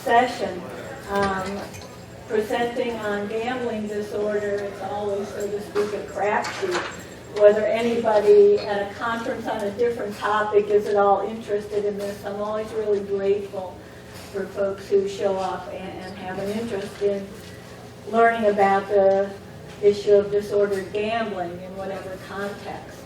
session. Presenting on gambling disorder, it's always, so to speak, a crapshoot. Whether anybody at a conference on a different topic is at all interested in this, I'm always really grateful for folks who show up and have an interest in learning about the issue of disordered gambling in whatever context.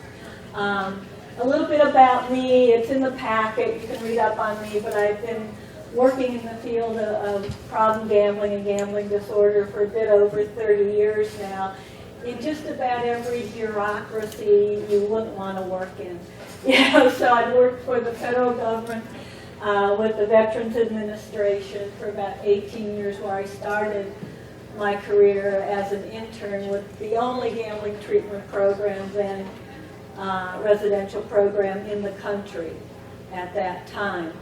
A little bit about me, it's in the packet, you can read up on me, but I've been working in the field of problem gambling and gambling disorder for a bit over 30 years now, in just about every bureaucracy you wouldn't want to work in. So I've worked for the federal government, with the Veterans Administration for about 18 years, where I started my career as an intern with the only gambling treatment program then, residential program in the country at that time.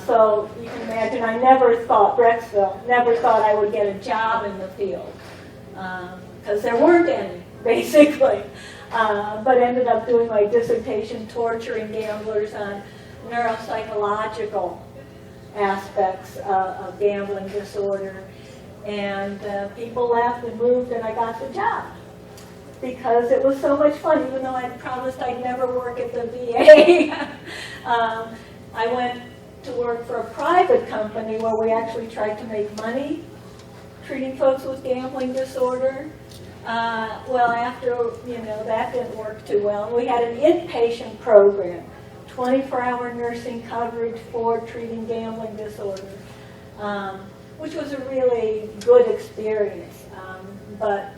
So you can imagine I never thought, Brexville, never thought I would get a job in the field, because there weren't any, basically. But ended up doing my dissertation torturing gamblers on neuropsychological aspects of gambling disorder. And people left and moved, and I got the job because it was so much fun, even though I promised I'd never work at the VA. I went to work for a private company where we actually tried to make money treating folks with gambling disorder. Well, after, that didn't work too well. We had an inpatient program, 24-hour nursing coverage for treating gambling disorder, which was a really good experience. But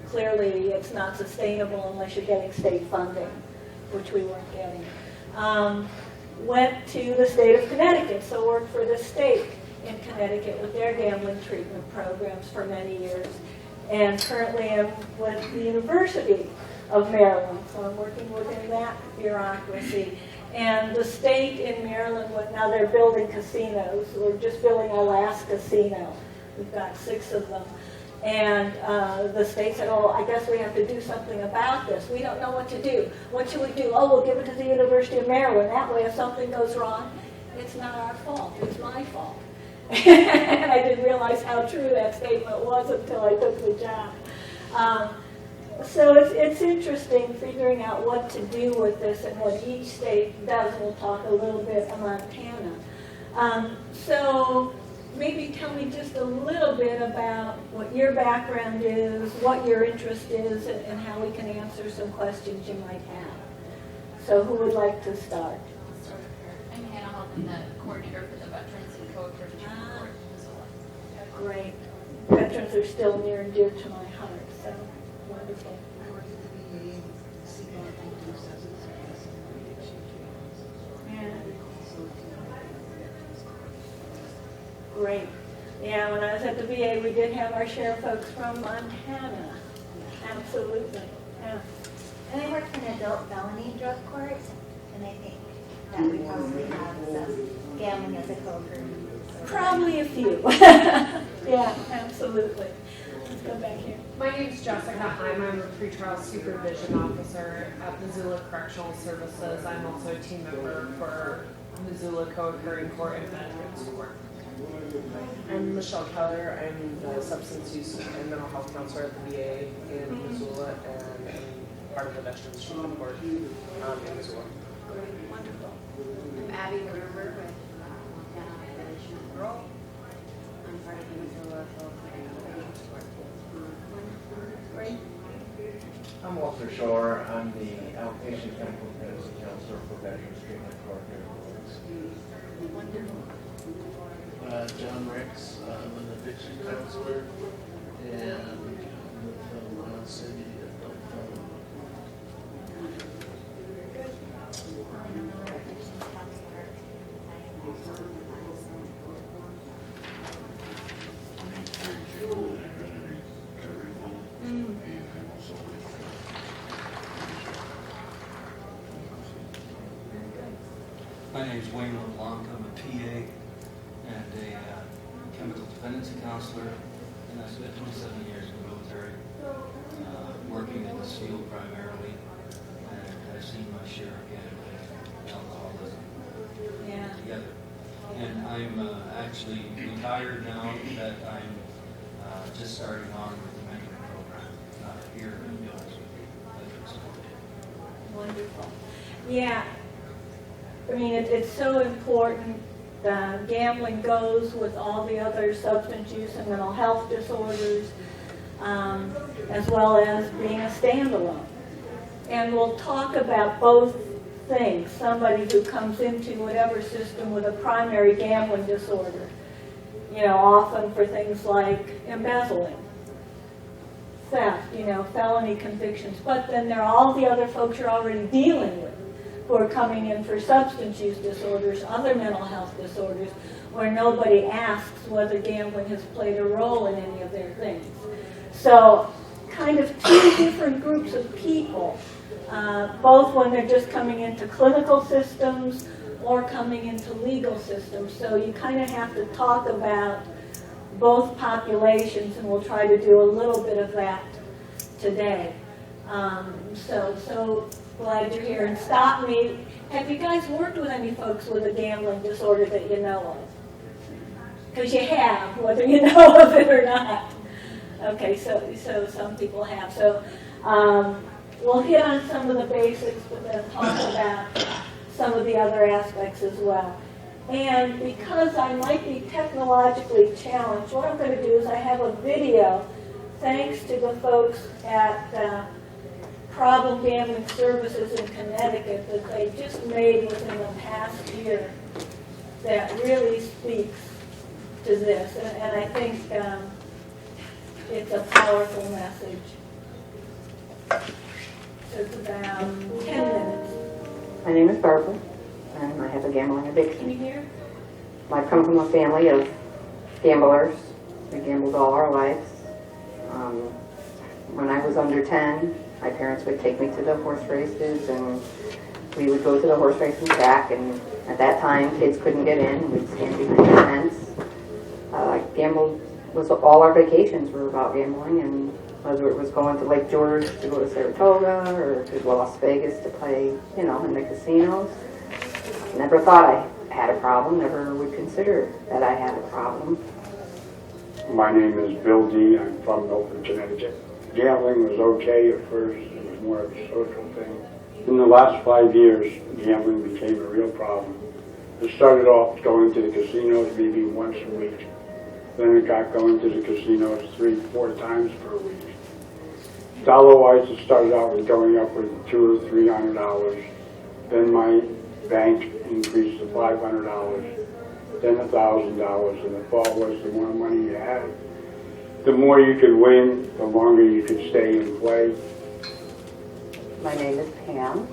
clearly it's not sustainable unless you're getting state funding, which we weren't getting. Went to the state of Connecticut, so worked for the state in Connecticut with their gambling treatment programs for many years. And currently I'm with the University of Maryland, so I'm working within that bureaucracy. And the state in Maryland, now they're building casinos. We're just building our last casino. We've got 6 of them. And the state said, oh, I guess we have to do something about this. We don't know what to do. What should we do? Oh, we'll give it to the University of Maryland. That way, if something goes wrong, it's not our fault. It's my fault. And I didn't realize how true that statement was until I took the job. So it's interesting figuring out what to do with this and what each state does. We'll talk a little bit on Montana. So maybe tell me just a little bit about what your background is, what your interest is, and how we can answer some questions you might have. So who would like to start? I'm Hannah Halpin, the coordinator for the Veterans and Co-Privileged Board. Great. Veterans are still near and dear to my heart, so wonderful. Yeah. Great. Yeah, when I was at the VA, we did have our share of folks from Montana. Absolutely. Yeah. And I work in adult felony drug court, and I think that we probably have some gambling as a co-occurring. Probably a few. Yeah, absolutely. Let's go back here. My name's Jessica. I'm a pretrial supervision officer at Missoula Correctional Services. I'm also a team member for Missoula Co-occurring Court and Veterans Court. I'm Michelle Keller. I'm the substance use and mental health counselor at the VA in Missoula, and I'm part of the Veterans Treatment Court in Missoula. Great, wonderful. I'm Abby Gruber with Montana Prevention and Parole. I'm part of the Missoula Co-occurring Veterans Court. Great. I'm Walter Shore. I'm the outpatient clinical medicine counselor for Veterans Treatment Court here in Florence. Wonderful. John Ricks, I'm an addiction counselor, and I'm with Lyon City Adult Fellow. My name is Wayne LeBlanc. I'm a PA and a chemical dependency counselor, and I spent 27 years in the military, working in this field primarily, and I've seen my share of gambling and alcoholism together. And I'm actually retired now, that I'm just starting on with the mentoring program here in Veterans Court. Wonderful. Yeah, I mean, it's so important. Gambling goes with all the other substance use and mental health disorders, as well as being a standalone. And we'll talk about both things. Somebody who comes into whatever system with a primary gambling disorder, often for things like embezzling, theft, felony convictions. But then there are all the other folks you're already dealing with who are coming in for substance use disorders, other mental health disorders, where nobody asks whether gambling has played a role in any of their things. So kind of two different groups of people, both when they're just coming into clinical systems or coming into legal systems. So you kind of have to talk about both populations, and we'll try to do a little bit of that today. So glad you're here. And stop me. Have you guys worked with any folks with a gambling disorder that you know of? Because you have, whether you know of it or not. Okay, so some people have. So we'll hit on some of the basics, but then talk about some of the other aspects as well. And because I might be technologically challenged, what I'm going to do is I have a video, thanks to the folks at Problem Gambling Services in Connecticut, that they just made within the past year that really speaks to this. And I think it's a powerful message. So it's about 10 minutes. My name is Barbara, and I have a gambling Can addiction. you hear? I come from a family of gamblers. We gambled all our lives. When I was under 10, my parents would take me to the horse races, and we would go to the horse race and back, and at that time, kids couldn't get in. We'd stand behind the fence. Gambled was all our vacations were about gambling, and whether it was going to Lake George to go to Saratoga or to Las Vegas to play, in the casinos. Never thought I had a problem, never would consider that I had a problem. My name is Bill D. I'm from Milford, Connecticut. Gambling was okay at first. It was more of a social thing. In the last 5 years, gambling became a real problem. It started off going to the casinos maybe once a week. Then it got going to the casinos 3-4 times per week. Dollar-wise, it started out with going up with $200 or $300. Then my bank increased to $500, then $1,000, and the thought was the more money you had, the more you could win, the longer you could stay and play. My name is Pam.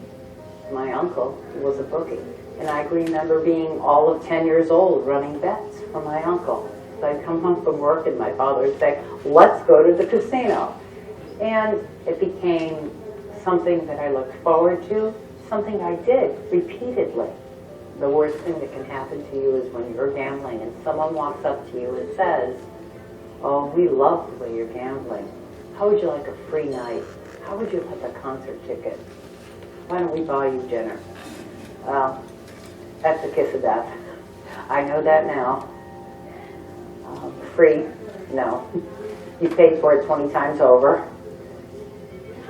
My uncle was a bookie, and I remember being all of 10 years old running bets for my uncle. So I'd come home from work and my father would say, let's go to the casino. And it became something that I looked forward to, something I did repeatedly. The worst thing that can happen to you is when you're gambling and someone walks up to you and says, oh, we love the way you're gambling. How would you like a free night? How would you like a concert ticket? Why don't we buy you dinner? Well, that's the kiss of death. I know that now. Free? No. You paid for it 20 times over.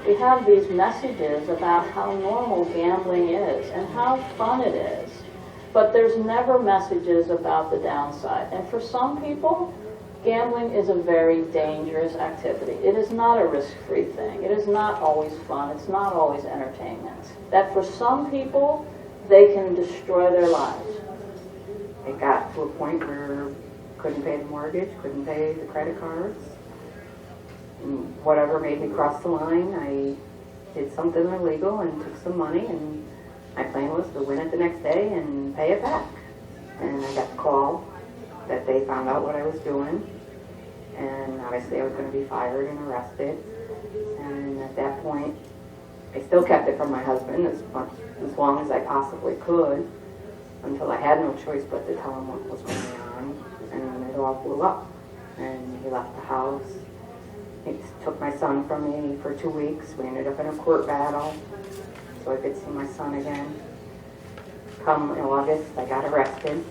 We have these messages about how normal gambling is and how fun it is, but there's never messages about the downside. And for some people, gambling is a very dangerous activity. It is not a risk-free thing. It is not always fun. It's not always entertainment. That for some people, they can destroy their lives. It got to a point where couldn't pay the mortgage, couldn't pay the credit cards. Whatever made me cross the line, I did something illegal and took some money, and my plan was to win it the next day and pay it back. And I got the call that they found out what I was doing, and obviously I was going to be fired and arrested. And at that point, I still kept it from my husband as long as I possibly could, until I had no choice but to tell him what was going on, and it all blew up. And he left the house. He took my son from me for 2 weeks. We ended up in a court battle so I could see my son again. Come in August, I got arrested.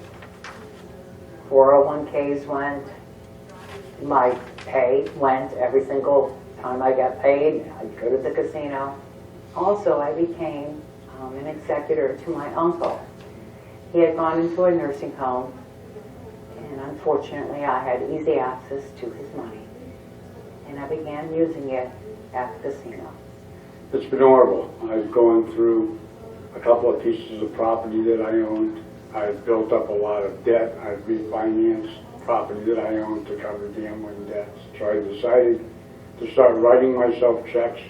401ks went, my pay went every single time I got paid. I'd go to the casino. Also, I became an executor to my uncle. He had gone into a nursing home, and unfortunately I had easy access to his money. And I began using it at the casino. It's been horrible. I've gone through a couple of pieces of property that I owned. I've built up a lot of debt. I've refinanced property that I owned to cover gambling debts. So I decided to start writing myself checks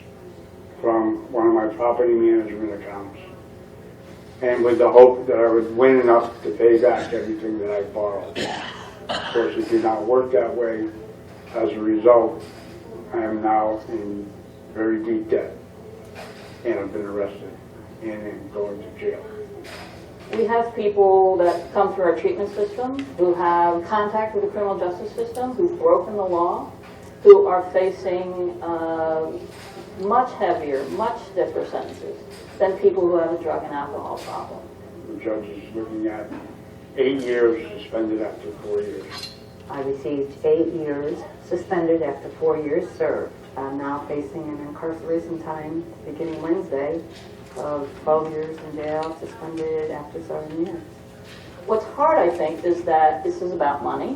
from one of my property management accounts, and with the hope that I would win enough to pay back everything that I borrowed. Of course, it did not work that way. As a result, I am now in very deep debt, and I've been arrested and am going to jail. We have people that come through our treatment system who have contact with the criminal justice system, who've broken the law, who are facing much heavier, much stiffer sentences than people who have a drug and alcohol problem. The judge is looking at 8 years suspended after 4 years. I received 8 years suspended after 4 years served. I'm now facing an incarceration time beginning Wednesday of 12 years in jail, suspended after 7 years. What's hard, I think, is that this is about money.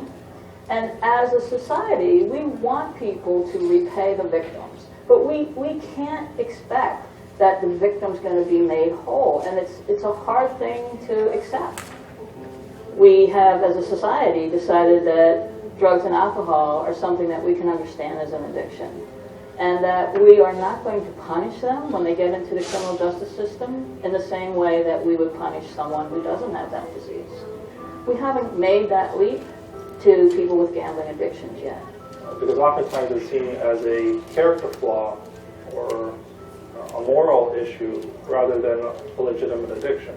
And as a society, we want people to repay the victims. But we can't expect that the victim's going to be made whole. And it's a hard thing to accept. We have, as a society, decided that drugs and alcohol are something that we can understand as an addiction. And that we are not going to punish them when they get into the criminal justice system in the same way that we would punish someone who doesn't have that disease. We haven't made that leap to people with gambling addictions yet. Because oftentimes it's seen as a character flaw or a moral issue rather than a legitimate addiction.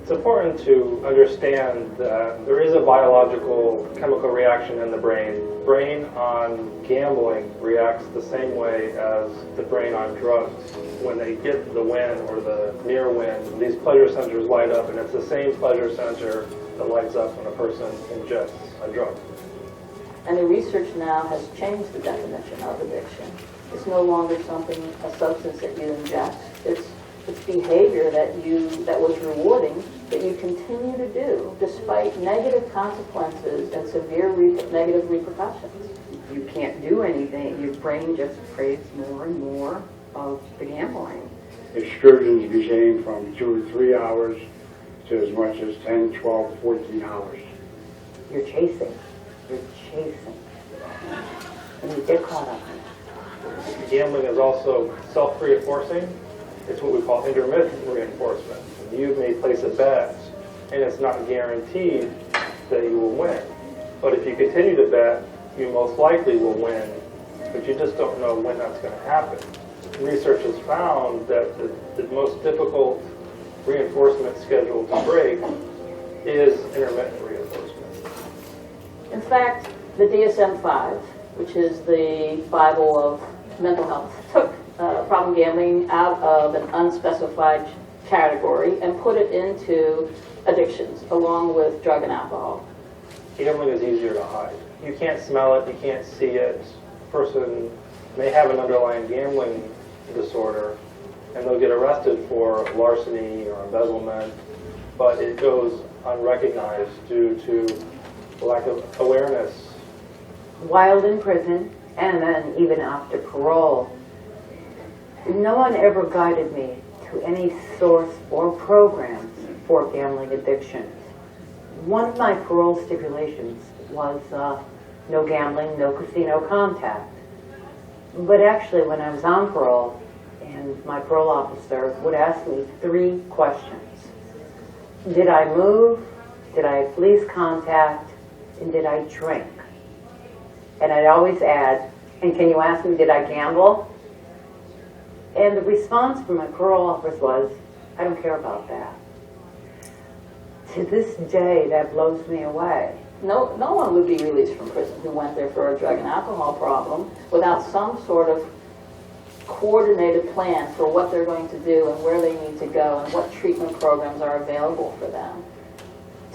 It's important to understand that there is a biological chemical reaction in the brain. The brain on gambling reacts the same way as the brain on drugs. When they get the win or the near win, these pleasure centers light up, and it's the same pleasure center that lights up when a person ingests a drug. And the research now has changed the definition of addiction. It's no longer a substance that you ingest. It's behavior that was rewarding that you continue to do despite negative consequences and severe negative repercussions. You can't do anything. Your brain just craves more and more of the gambling. Excursions became from 2 or 3 hours to as much as 10, 12, 14 hours. You're chasing. You're chasing. And you get caught up in it. Gambling is also self-reinforcing. It's what we call intermittent reinforcement. You may place a bet, and it's not guaranteed that you will win. But if you continue to bet, you most likely will win, but you just don't know when that's going to happen. Research has found that the most difficult reinforcement schedule to break is intermittent reinforcement. In fact, the DSM-5, which is the Bible of mental health, took problem gambling out of an unspecified category and put it into addictions along with drug and alcohol. Gambling is easier to hide. You can't smell it, you can't see it. A person may have an underlying gambling disorder and they'll get arrested for larceny or embezzlement, but it goes unrecognized due to lack of awareness. While in prison, and then even after parole, no one ever guided me to any source or programs for gambling addictions. One of my parole stipulations was no gambling, no casino contact. But actually, when I was on parole, and my parole officer would ask me 3 questions. Did I move? Did I have police contact? And did I drink? And I'd always add, and can you ask me, did I gamble? And the response from my parole officer was, I don't care about that. To this day, that blows me away. No one would be released from prison who went there for a drug and alcohol problem without some sort of coordinated plan for what they're going to do and where they need to go and what treatment programs are available for them.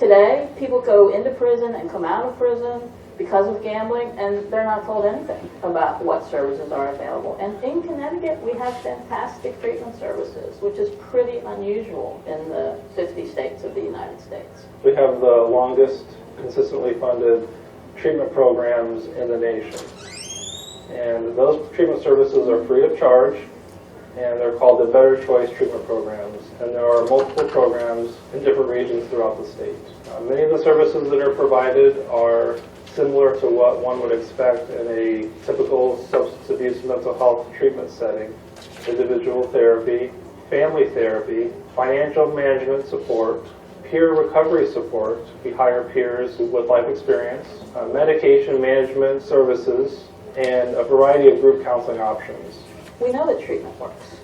Today, people go into prison and come out of prison because of gambling, and they're not told anything about what services are available. And in Connecticut, we have fantastic treatment services, which is pretty unusual in the 50 states of the United States. We have the longest consistently funded treatment programs in the nation. And those treatment services are free of charge, and they're called the Better Choice Treatment Programs. And there are multiple programs in different regions throughout the state. Many of the services that are provided are similar to what one would expect in a typical substance abuse mental health treatment setting: individual therapy, family therapy, financial management support, peer recovery support. We hire peers with life experience, medication management services, and a variety of group counseling options. We know that treatment works,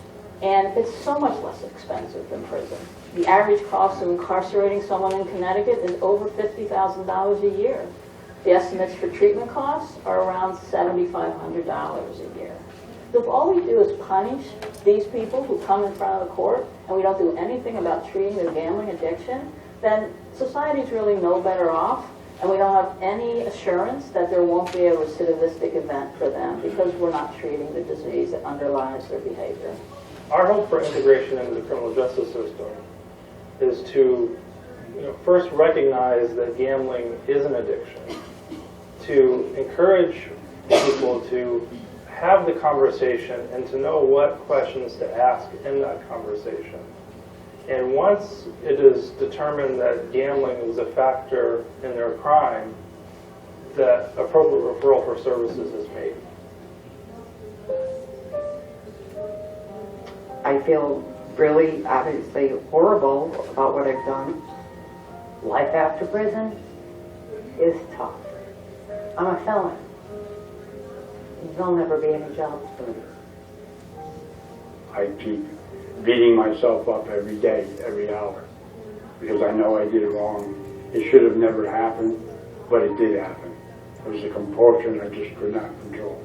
and it's so much less expensive than prison. The average cost of incarcerating someone in Connecticut is over $50,000 a year. The estimates for treatment costs are around $7,500 a year. So if all we do is punish these people who come in front of the court and we don't do anything about treating their gambling addiction, then society's really no better off, and we don't have any assurance that there won't be a recidivistic event for them because we're not treating the disease that underlies their behavior. Our hope for integration into the criminal justice system is to first recognize that gambling is an addiction, to encourage people to have the conversation and to know what questions to ask in that conversation. And once it is determined that gambling is a factor in their crime, that appropriate referral for services is made. I feel really, obviously, horrible about what I've done. Life after prison is tough. I'm a felon. There'll never be any jobs for me. I keep beating myself up every day, every hour, because I know I did it wrong. It should have never happened, but it did happen. It was a compulsion I just could not control.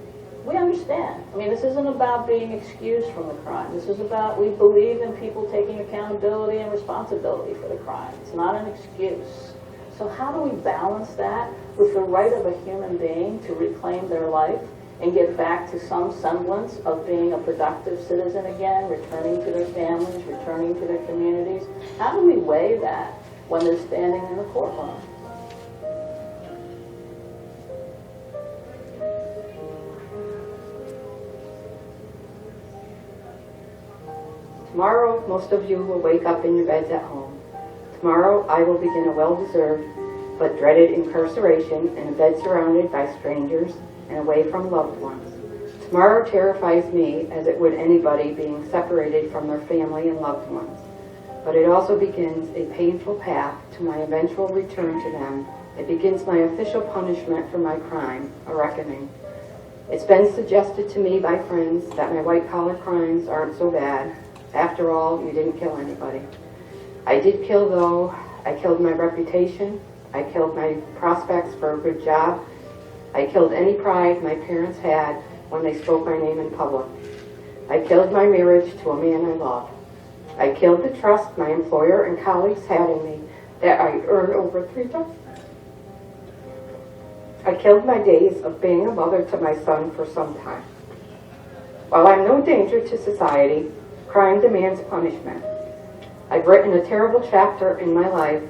We understand. I mean, this isn't about being excused from the crime. This is about, we believe in people taking accountability and responsibility for the crime. It's not an excuse. So how do we balance that with the right of a human being to reclaim their life and get back to some semblance of being a productive citizen again, returning to their families, returning to their communities? How do we weigh that when they're standing in the courtroom? Tomorrow, most of you will wake up in your beds at home. Tomorrow, I will begin a well-deserved but dreaded incarceration in a bed surrounded by strangers and away from loved ones. Tomorrow terrifies me as it would anybody being separated from their family and loved ones. But it also begins a painful path to my eventual return to them. It begins my official punishment for my crime, a reckoning. It's been suggested to me by friends that my white-collar crimes aren't so bad. After all, you didn't kill anybody. I did kill, though. I killed my reputation. I killed my prospects for a good job. I killed any pride my parents had when they spoke my name in public. I killed my marriage to a man I loved. I killed the trust my employer and colleagues had in me that I earned over 3 times. I killed my days of being a mother to my son for some time. While I'm no danger to society, crime demands punishment. I've written a terrible chapter in my life,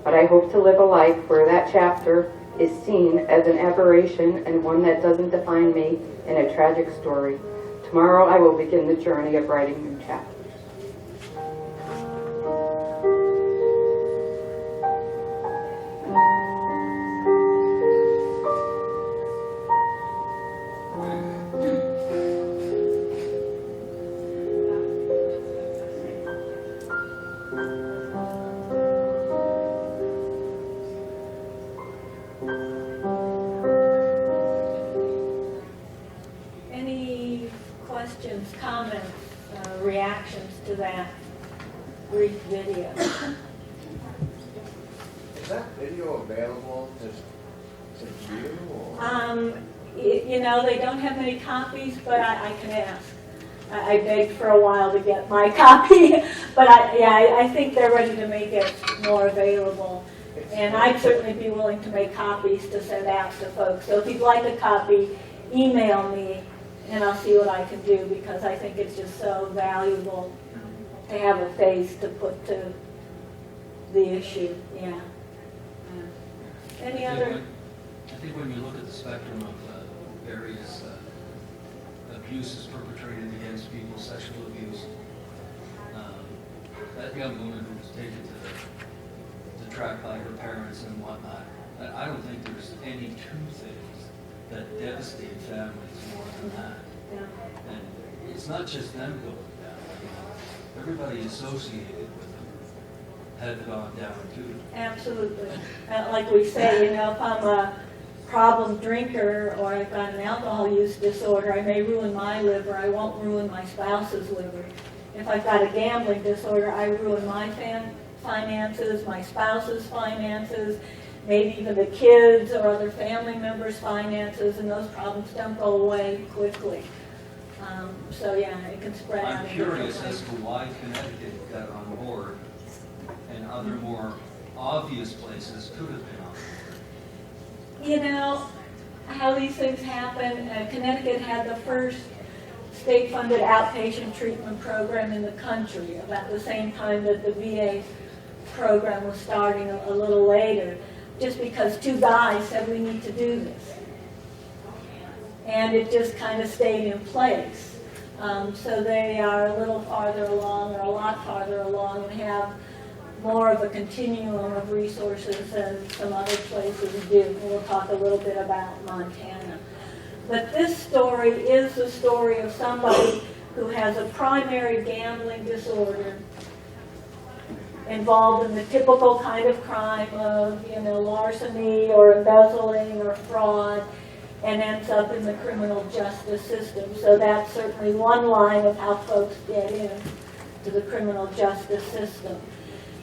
but I hope to live a life where that chapter is seen as an aberration and one that doesn't define me in a tragic story. Tomorrow I will begin the journey of writing new chapters. Any questions, comments, reactions to that brief video? Is that video available to view? Or? You know, they don't have many copies, but I can ask. I begged for a while to get my copy, but I think they're ready to make it more available. And I'd certainly be willing to make copies to send out to folks. So if you'd like a copy, email me and I'll see what I can do, because I think it's just so valuable to have a face to put to the issue. Yeah. Any other? I think when you look at the spectrum of various abuses perpetrated against people, sexual abuse, that young woman who was taken to track by her parents and whatnot, I don't think there's any two things that devastate families more than that. Yeah. And it's not just them going down. Everybody associated with them had gone down too. Absolutely. Like we say, if I'm a problem drinker or I've got an alcohol use disorder, I may ruin my liver, I won't ruin my spouse's liver. If I've got a gambling disorder, I ruin my finances, my spouse's finances, maybe even the kids or other family members' finances, and those problems don't go away quickly. So yeah, it can spread out. I'm curious as to why Connecticut got on board and other more obvious places could have been on board. How these things happen. Connecticut had the first state-funded outpatient treatment program in the country about the same time that the VA program was starting a little later, just because two guys said we need to do this. And it just kind of stayed in place. So they are a little farther along, or a lot farther along, and have more of a continuum of resources than some other places do. And we'll talk a little bit about Montana. But this story is the story of somebody who has a primary gambling disorder, involved in the typical kind of crime of, larceny or embezzling or fraud, and ends up in the criminal justice system. So that's certainly one line of how folks get into the criminal justice system.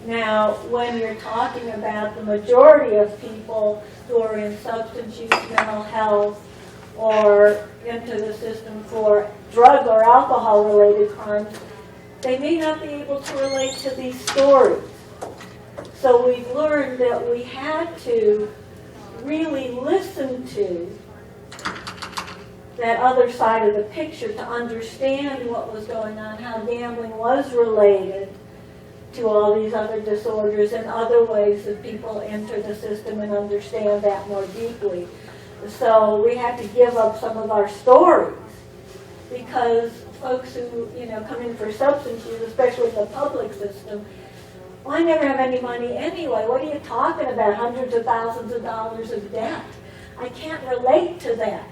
Now, when you're talking about the majority of people who are in substance use, mental health, or into the system for drug or alcohol-related crimes, they may not be able to relate to these stories. So we've learned that we had to really listen to that other side of the picture to understand what was going on, how gambling was related to all these other disorders and other ways that people enter the system and understand that more deeply. So we had to give up some of our stories, because folks who come in for substance use, especially in the public system, well, I never have any money anyway. What are you talking about? Hundreds of thousands of dollars of debt. I can't relate to that.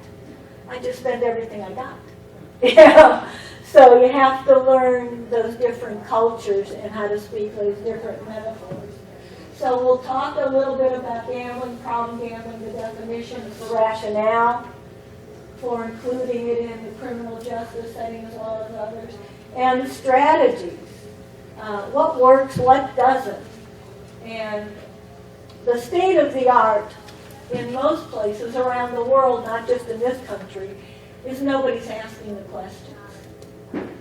I just spend everything I got. So you have to learn those different cultures and how to speak those different metaphors. So we'll talk a little bit about gambling, problem gambling, the definitions, the rationale for including it in the criminal justice setting as well as others, and the strategies. What works, what doesn't. And the state of the art in most places around the world, not just in this country, is nobody's asking the questions.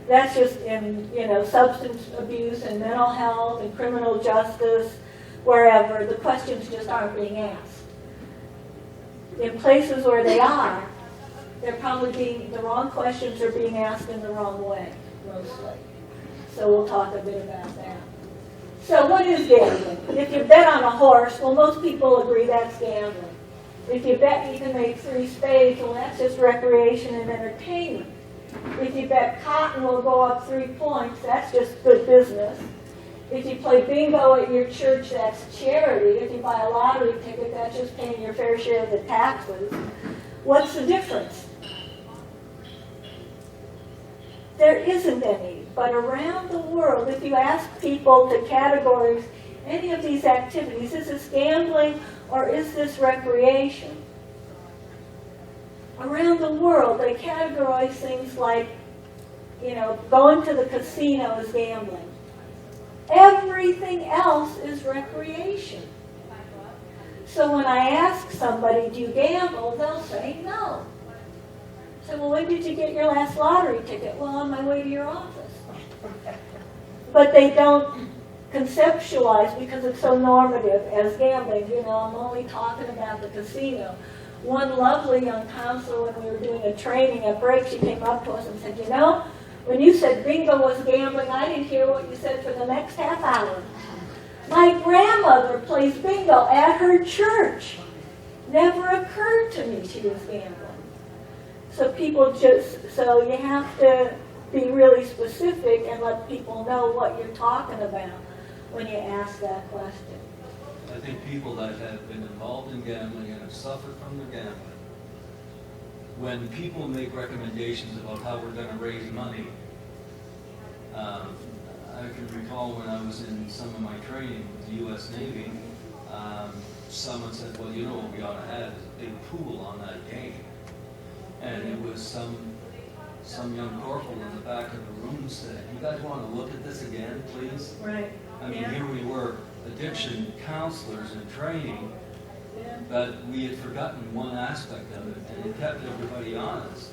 That's just in, substance abuse and mental health and criminal justice, wherever, the questions just aren't being asked. In places where they are, they're probably the wrong questions are being asked in the wrong way, mostly. So we'll talk a bit about that. So what is gambling? If you bet on a horse, well, most people agree that's gambling. If you bet you can make 3 spades, well, that's just recreation and entertainment. If you bet cotton will go up 3 points, that's just good business. If you play bingo at your church, that's charity. If you buy a lottery ticket, that's just paying your fair share of the taxes. What's the difference? There isn't any. But around the world, if you ask people to categorize any of these activities, is this gambling or is this recreation? Around the world, they categorize things like, going to the casino is gambling. Everything else is recreation. So when I ask somebody, do you gamble? They'll say no. I say, well, when did you get your last lottery ticket? Well, on my way to your office. But they don't conceptualized, because it's so normative, as gambling. You know, I'm only talking about the casino. One lovely young counselor, when we were doing a training at break, she came up to us and said, you know, when you said bingo was gambling, I didn't hear what you said for the next half hour. My grandmother plays bingo at her church. Never occurred to me she was gambling. So so you have to be really specific and let people know what you're talking about when you ask that question. I think people that have been involved in gambling and have suffered from their gambling, when people make recommendations about how we're going to raise money, I can recall when I was in some of my training with the U.S. Navy, someone said, well, you know what we ought to have is a big pool on that game. And it was some young corporal in the back of the room said, you guys want to look at this again, please? Right. I mean, here we were, addiction counselors in training, but we had forgotten one aspect of it, and it kept everybody honest.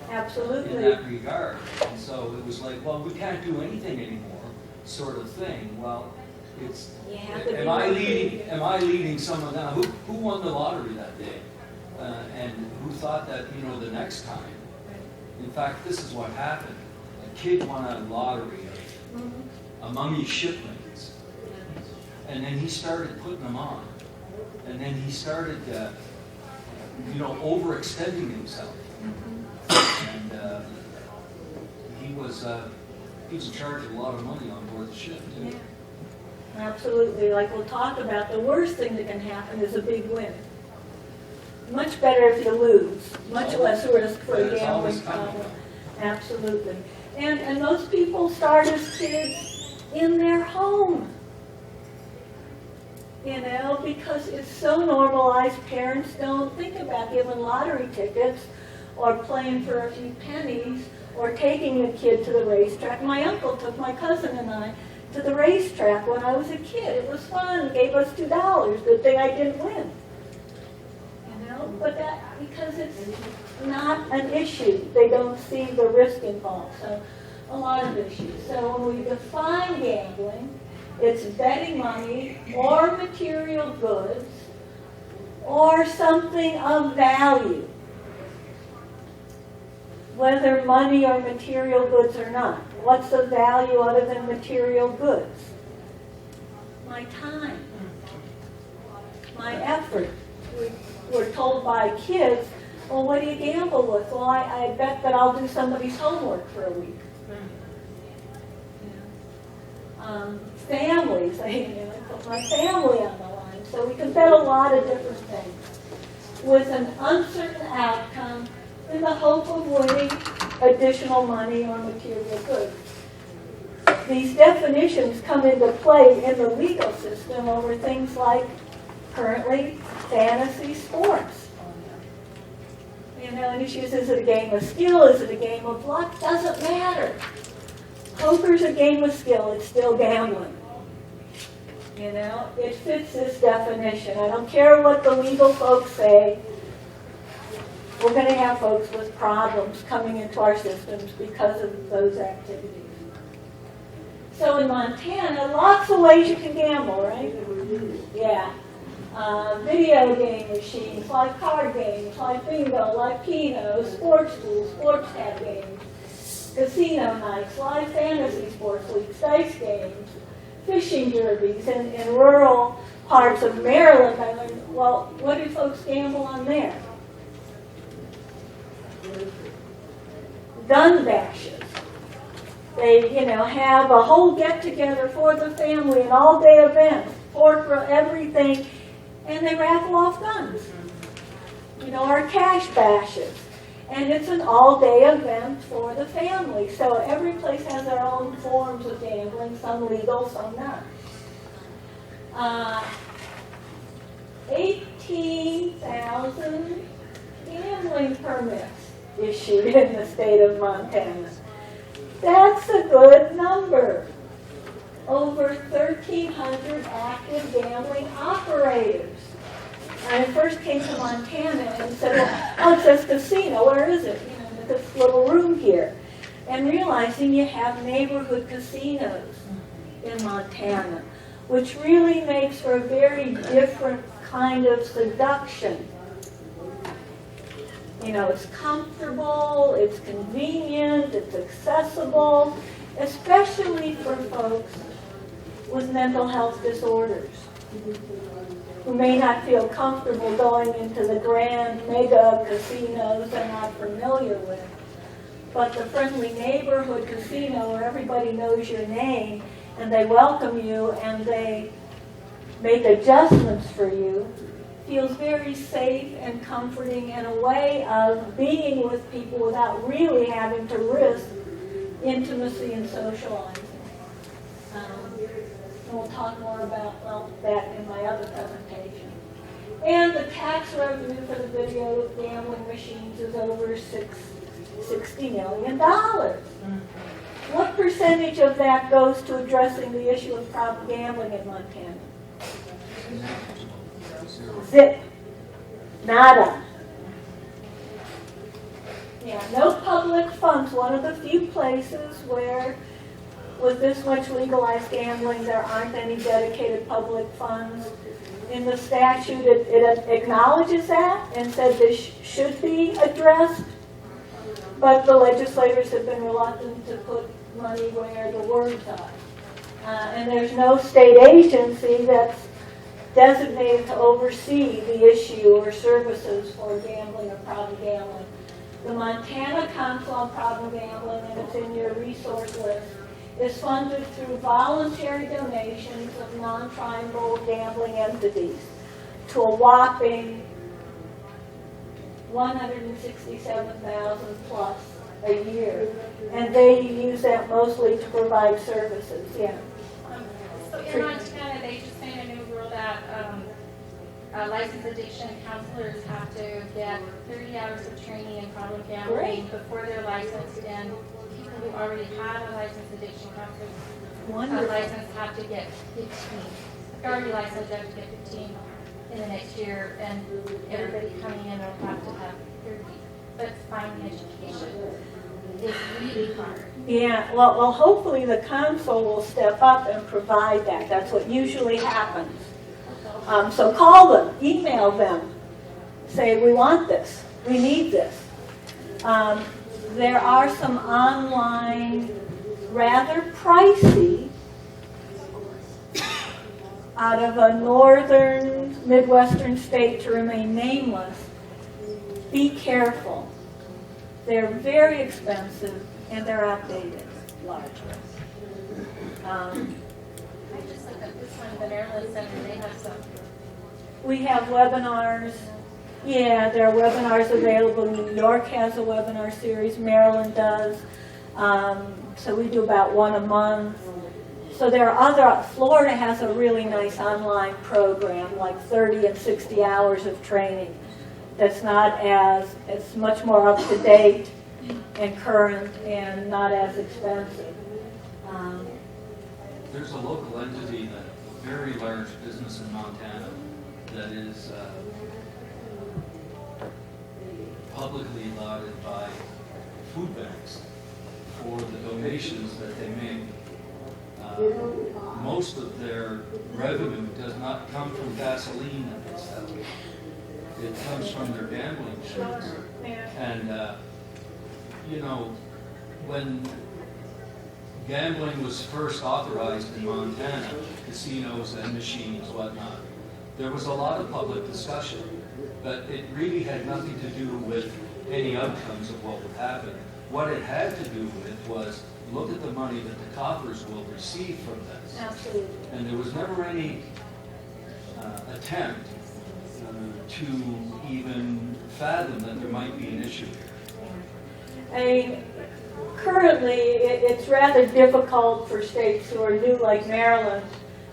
Absolutely. In that regard. And so it was like, well, we can't do anything anymore, sort of thing. Well, it's, am I leading someone down? Who won the lottery that day? And who thought that, you know, the next time? In fact, this is what happened. A kid won a lottery of among shipments. And then he started putting them on. And then he started, you know, overextending himself. And he was in charge of a lot of money on board the ship, too. Yeah. Absolutely. Like we'll talk about, the worst thing that can happen is a big win. Much better if you lose. Much less risk for a gambling problem. Absolutely. And those people start as kids in their home. You know, because it's so normalized, parents don't think about giving lottery tickets or playing for a few pennies or taking a kid to the racetrack. My uncle took my cousin and I to the racetrack when I was a kid. It was fun. He gave us $2. Good thing I didn't win. You know, but that, because it's not an issue. They don't see the risk involved. So a lot of issues. So when we define gambling, it's betting money or material goods or something of value, whether money or material goods or not. What's the value other than material goods? My time, my effort. We're told by kids, well, what do you gamble with? Well, I bet that I'll do somebody's homework for a week. Families, I put my family on the line. So we can bet a lot of different things with an uncertain outcome in the hope of winning additional money or material goods. These definitions come into play in the legal system over things like, currently, fantasy sports. You know, and issues, is it a game of skill? Is it a game of luck? Doesn't matter. Poker's a game of skill. It's still gambling. You know, it fits this definition. I don't care what the legal folks say. We're going to have folks with problems coming into our systems because of those activities. So in Montana, lots of ways you can gamble, right? Yeah. Video game machines, like card games, like bingo, like Keno, sports schools, sports tab games, casino nights, live fantasy sports leagues, dice games, fishing derbies in rural parts of Maryland. I mean, well, what do folks gamble on there? Gun bashes. They, you know, have a whole get-together for the family, an all-day event, pork, everything, and they raffle off guns. You know, or cash bashes. And it's an all-day event for the family. So every place has their own forms of gambling, some legal, some not. 18,000 gambling permits issued in the state of Montana. That's a good number. Over 1,300 active gambling operators. I first came to Montana and said, well, oh, it says casino, where is it? You know, this little room here. And realizing you have neighborhood casinos in Montana. which really makes for a very different kind of seduction. You know, it's comfortable, it's convenient, it's accessible, especially for folks with mental health disorders who may not feel comfortable going into the grand mega casinos they're not familiar with. But the friendly neighborhood casino where everybody knows your name and they welcome you and they make adjustments for you feels very safe and comforting and a way of being with people without really having to risk intimacy and socializing. And we'll talk more about that in my other presentation. And the tax revenue for the video gambling machines is over $60 million. What percentage of that goes to addressing the issue of problem gambling in Montana? Zip. Nada. Yeah, no public funds. One of the few places where with this much legalized gambling there aren't any dedicated public funds. In the statute it acknowledges that and said this should be addressed, but the legislators have been reluctant to put money where the words are. And there's no state agency that's designated to oversee the issue or services for gambling or problem gambling. The Montana Council on Problem Gambling, and it's in your resource list, is funded through voluntary donations of non-tribal gambling entities to a whopping $167,000 plus a year. And they use that mostly to provide services. Yeah. So in Montana, they just made a new rule that licensed addiction counselors have to get 30 hours of training in problem gambling before they're licensed, and people who already have a licensed addiction counselor license have to get 15. If they're already licensed, they have to get 15 in the next year, and everybody coming in will have to have 30. But finding education is really hard. Yeah, well, hopefully the council will step up and provide that. That's what usually happens. So call them, email them, say we want this, we need this. There are some online, rather pricey, out of a northern Midwestern state to remain nameless. Be careful. They're very expensive and they're outdated, largely. I just looked at this one, the Maryland Center, they have some. We have webinars. Yeah, there are webinars available. New York has a webinar series. Maryland does. So we do about one a month. So there are other, Florida has a really nice online program, like 30 and 60 hours of training. That's not as, it's much more up to date and current and not as expensive. There's a local entity, a very large business in Montana that is publicly lauded by food banks for the donations that they make. Most of their revenue does not come from gasoline that they sell. It comes from their gambling machines. And, you know, when gambling was first authorized in Montana, casinos and machines, whatnot, there was a lot of public discussion, but it really had nothing to do with any outcomes of what would happen. What it had to do with was look at the money that the coffers will receive from this. Absolutely. And there was never any attempt to even fathom that there might be an issue here. Currently, it's rather difficult for states who are new, like Maryland,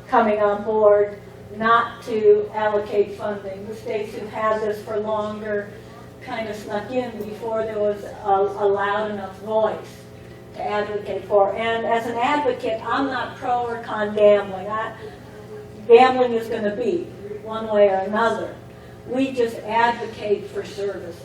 coming on board, not to allocate funding. The states who've had this for longer kind of snuck in before there was a loud enough voice to advocate for. And as an advocate, I'm not pro or con gambling. Gambling is going to be one way or another. We just advocate for services.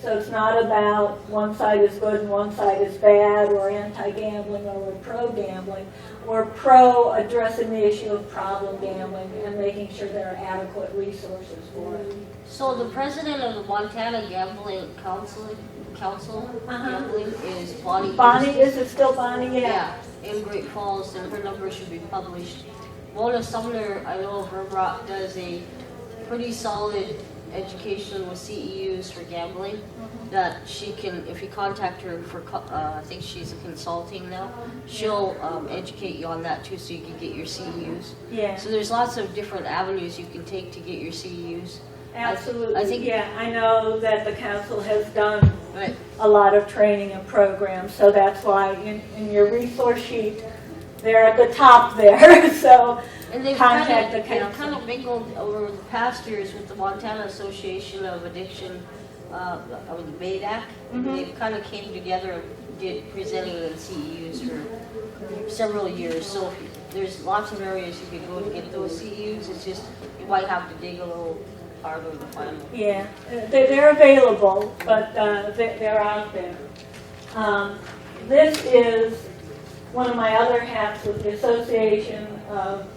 So it's not about one side is good and one side is bad, or anti-gambling, or we're pro-gambling. We're pro addressing the issue of problem gambling and making sure there are adequate resources for it. So the president of the Montana Gambling Council gambling is Bonnie. Bonnie, is it still Bonnie? Yeah, in Great Falls, and her number should be published. Mona Sumner, I know of her, does a pretty solid education with CEUs for gambling. That she can, if you contact her for, I think she's a consulting now, she'll educate you on that too, so you can get your CEUs. Yeah. So there's lots of different avenues you can take to get your CEUs. Absolutely. I think, yeah, I know that the council has done a lot of training and programs, so that's why in your resource sheet, they're at the top there. So and they've contact the they've council. kind of mingled over the past years with the Montana Association of Addiction, the MADAC. They've kind of came together and presenting in CEUs for several years. So there's lots of areas you could go to get those CEUs. It's just you might have to dig a little harder to find them. Yeah, they're available, but they're out there. This is one of my other hats with the Association of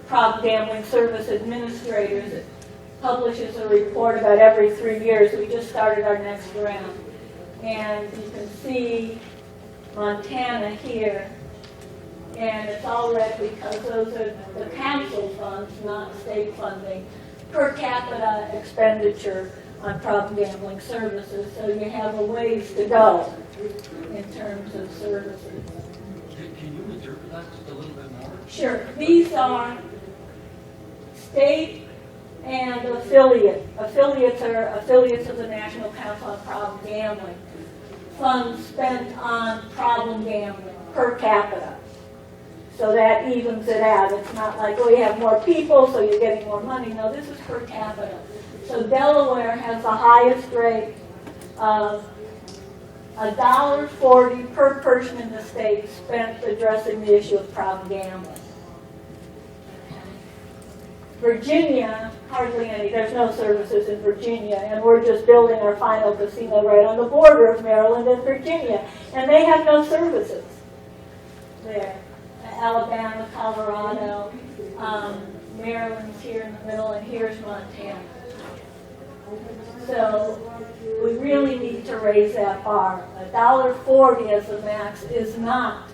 Problem Gambling Service Administrators. It publishes a report about every 3 years. We just started our next round. And you can see Montana here. And it's all red because those are the council funds, not state funding, per capita expenditure on problem gambling services. So you have a ways to go in terms of services. Can you interpret that just a little bit more? Sure. These are state and affiliate. Affiliates are affiliates of the National Council on Problem Gambling. Funds spent on problem gambling per capita. So that evens it out. It's not like, oh, you have more people, so you're getting more money. No, this is per capita. So Delaware has the highest rate of $1.40 per person in the state spent addressing the issue of problem gambling. Virginia, hardly any. There's no services in Virginia, and we're just building our final casino right on the border of Maryland and Virginia, and they have no services there. Alabama, Colorado, Maryland's here in the middle, and here's Montana. So we really need to raise that bar. $1.40 as the max is not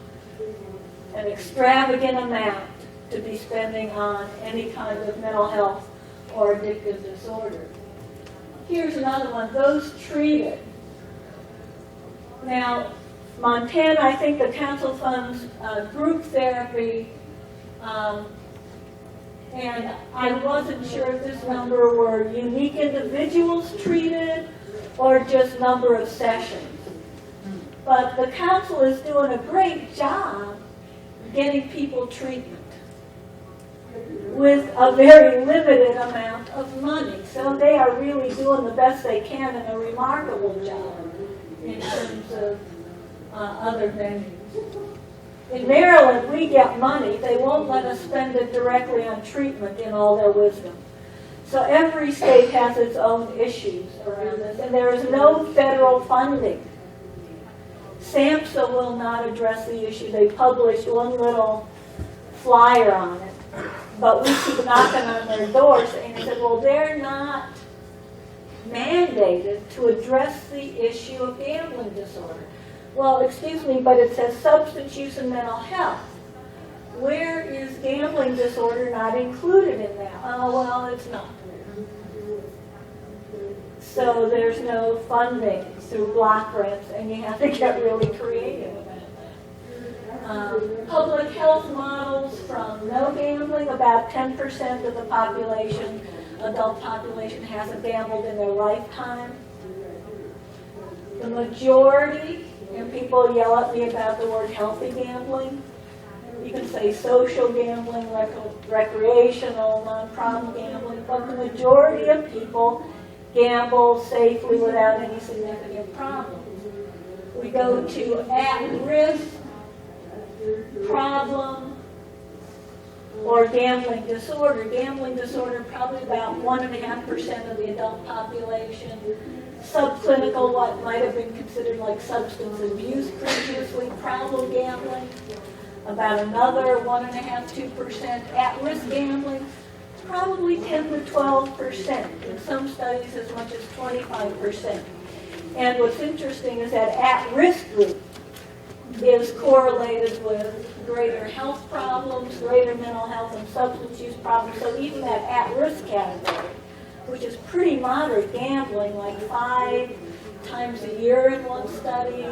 an extravagant amount to be spending on any kind of mental health or addictive disorder. Here's another one, those treated. Now, Montana, I think the council funds group therapy, and I wasn't sure if this number were unique individuals treated or just number of sessions. But the council is doing a great job getting people treatment with a very limited amount of money. So they are really doing the best they can and a remarkable job in terms of other venues. In Maryland, we get money. They won't let us spend it directly on treatment in all their wisdom. So every state has its own issues around this, and there is no federal funding. SAMHSA will not address the issue. They published one little flyer on it, but we keep knocking on their door saying, well, they're not mandated to address the issue of gambling disorder. Well, excuse me, but it says substance use and mental health. Where is gambling disorder not included in that? Oh, well, it's not. So there's no funding through block grants, and you have to get really creative about that. Public health models from no gambling, about 10% of the population, adult population, hasn't gambled in their lifetime. The majority, and people yell at me about the word healthy gambling. You can say social gambling, recreational, non-problem gambling, but the majority of people gamble safely without any significant problems. We go to at-risk, problem, or gambling disorder. Gambling disorder, probably about 1.5% of the adult population. subclinical, what might have been considered like substance abuse previously, problem gambling, about another 1.5–2%. At-risk gambling, probably 10 to 12%. In some studies, as much as 25%. And what's interesting is that at-risk group is correlated with greater health problems, greater mental health and substance use problems. So even that at-risk category, which is pretty moderate gambling, like 5 times a year in one study,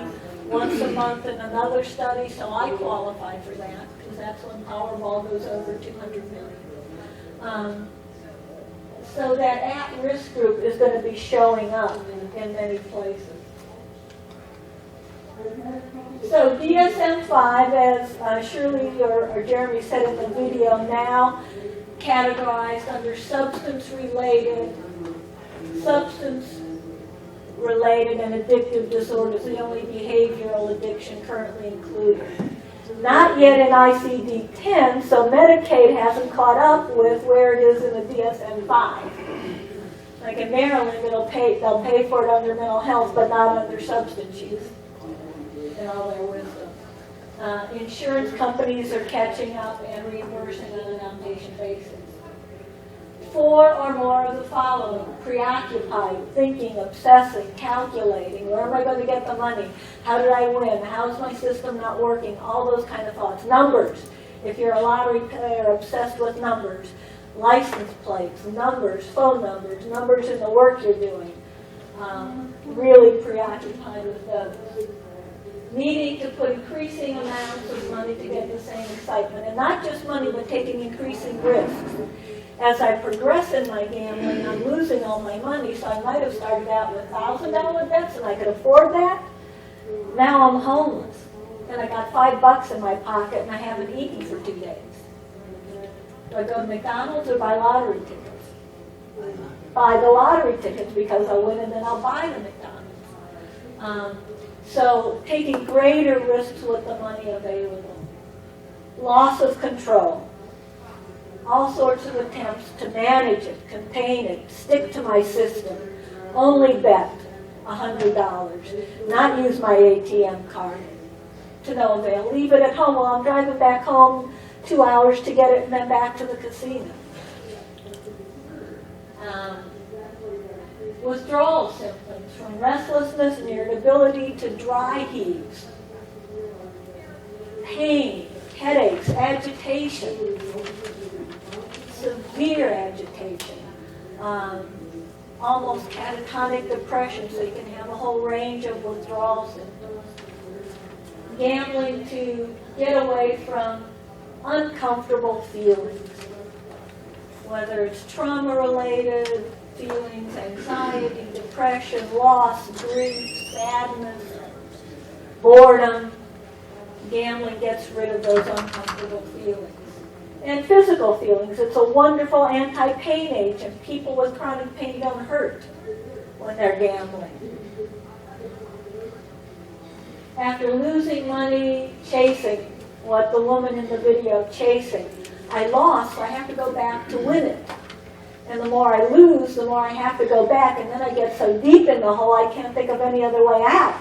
once a month in another study, so I qualify for that, because that's when Powerball goes over 200 million. So that at-risk group is going to be showing up in many places. So DSM-5, as Shirley or Jeremy said in the video, now categorized under substance-related and addictive disorders, the only behavioral addiction currently included. Not yet in ICD-10, so Medicaid hasn't caught up with where it is in the DSM-5. Like in Maryland, they'll pay for it under mental health, but not under substance use, in all their wisdom. Insurance companies are catching up and reimbursing on an outpatient basis. 4 or more of the following: preoccupied, thinking, obsessing, calculating. Where am I going to get the money? How did I win? How's my system not working? All those kind of thoughts. Numbers. If you're a lottery player, obsessed with numbers. License plates, numbers, phone numbers, numbers in the work you're doing. Really preoccupied with those. Needing to put increasing amounts of money to get the same excitement. And not just money, but taking increasing risks. As I progress in my gambling, I'm losing all my money, so I might have started out with $1,000 bets and I could afford that. Now I'm homeless, and I got $5 in my pocket and I haven't eaten for 2 days. Do I go to McDonald's or buy lottery tickets? Buy the lottery tickets because I'll win and then I'll buy the McDonald's. So taking greater risks with the money available. Loss of control. All sorts of attempts to manage it, contain it, stick to my system. Only bet $100. Not use my ATM card. To no avail. Leave it at home while I'm driving back home 2 hours to get it and then back to the casino. Withdrawal symptoms, from restlessness and irritability to dry heaves. Pain, headaches, agitation. Severe agitation, almost catatonic depression, so you can have a whole range of withdrawal symptoms. Gambling to get away from uncomfortable feelings, whether it's trauma-related feelings, anxiety, depression, loss, grief, sadness, boredom. Gambling gets rid of those uncomfortable feelings. And physical feelings. It's a wonderful anti-pain agent. People with chronic pain don't hurt when they're gambling. After losing money, chasing, what the woman in the video chasing, I lost, so I have to go back to win it. And the more I lose, the more I have to go back, and then I get so deep in the hole I can't think of any other way out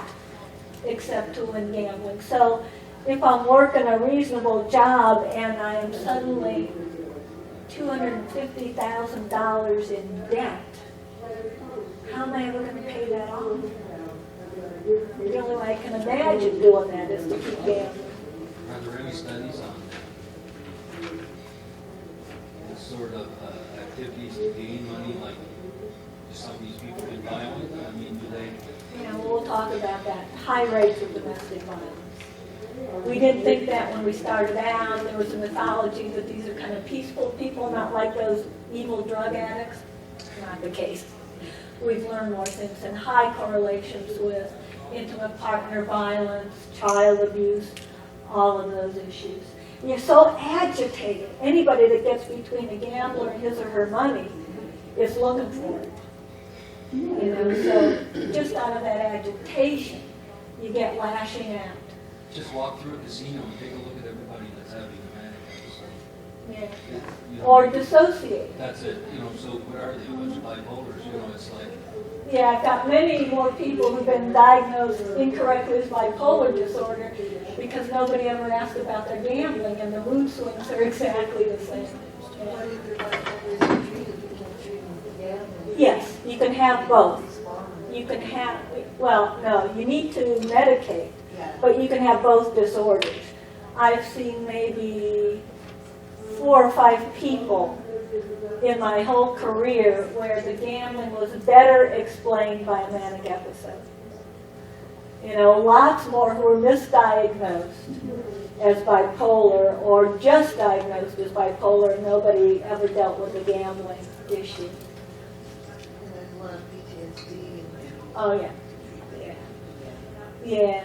except to win gambling. So if I'm working a reasonable job and I am suddenly $250,000 in debt, how am I ever going to pay that off? The only way I can imagine doing that is to keep gambling. Are there any studies on this sort of activities to gain money, like some of these people get violent? I mean, do they? Yeah, well, we'll talk about that. High rates of domestic violence. We didn't think that when we started out. There was a mythology that these are kind of peaceful people, not like those evil drug addicts. Not the case. We've learned more things, and high correlations with intimate partner violence, child abuse, all of those issues. And you're so agitated. Anybody that gets between a gambler and his or her money is looking for it. You know, so just out of that agitation, you get lashing out. Just walk through a casino and take a look at everybody that's having a manic episode. Yeah. You know, Or dissociate. That's it. You know, so what are they? A bunch of bipolars? You know, it's like Yeah, I've got many more people who've been diagnosed incorrectly with bipolar disorder because nobody ever asked about their gambling, and the mood swings are exactly the same. Yes, you can have both. You can have, well, no, you need to medicate, but you can have both disorders. I've seen maybe 4 or 5 people in my whole career where the gambling was better explained by a manic episode. You know, lots more who were misdiagnosed as bipolar or just diagnosed as bipolar, and nobody ever dealt with the gambling issue. Oh yeah. Yeah.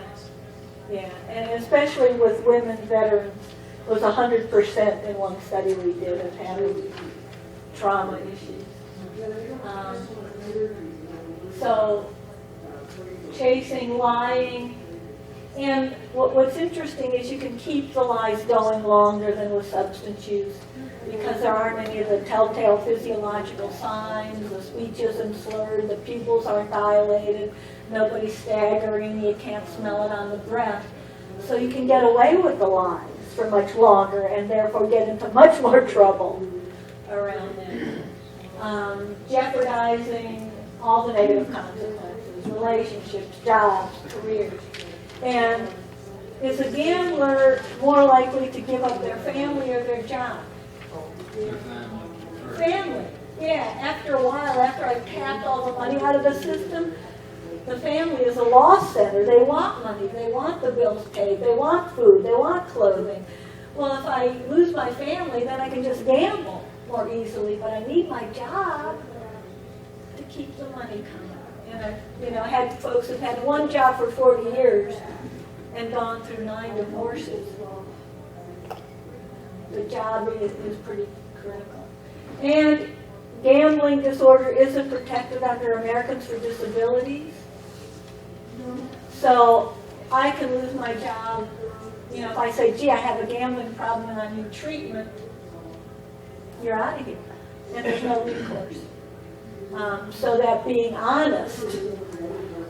Yeah. And especially with women veterans, it was 100% in one study we did of having trauma issues. So chasing, lying, and what's interesting is you can keep the lies going longer than with substance use because there aren't any of the telltale physiological signs, the speech isn't slurred, the pupils aren't dilated, nobody's staggering, you can't smell it on the breath. So you can get away with the lies for much longer and therefore get into much more trouble around that. Jeopardizing all the negative consequences, relationships, jobs, careers. And is a gambler more likely to give up their family or their job? Family. Yeah, after a while, after I've tapped all the money out of the system, the family is a loss center. They want money. They want the bills paid. They want food. They want clothing. Well, if I lose my family, then I can just gamble more easily. But I need my job to keep the money coming. And I had folks who've had one job for 40 years and gone through 9 divorces. The job is pretty critical. And gambling disorder isn't protected under Americans for Disabilities. So I can lose my job, if I say, gee, I have a gambling problem and I need treatment, you're out of here. And there's no recourse. So that being honest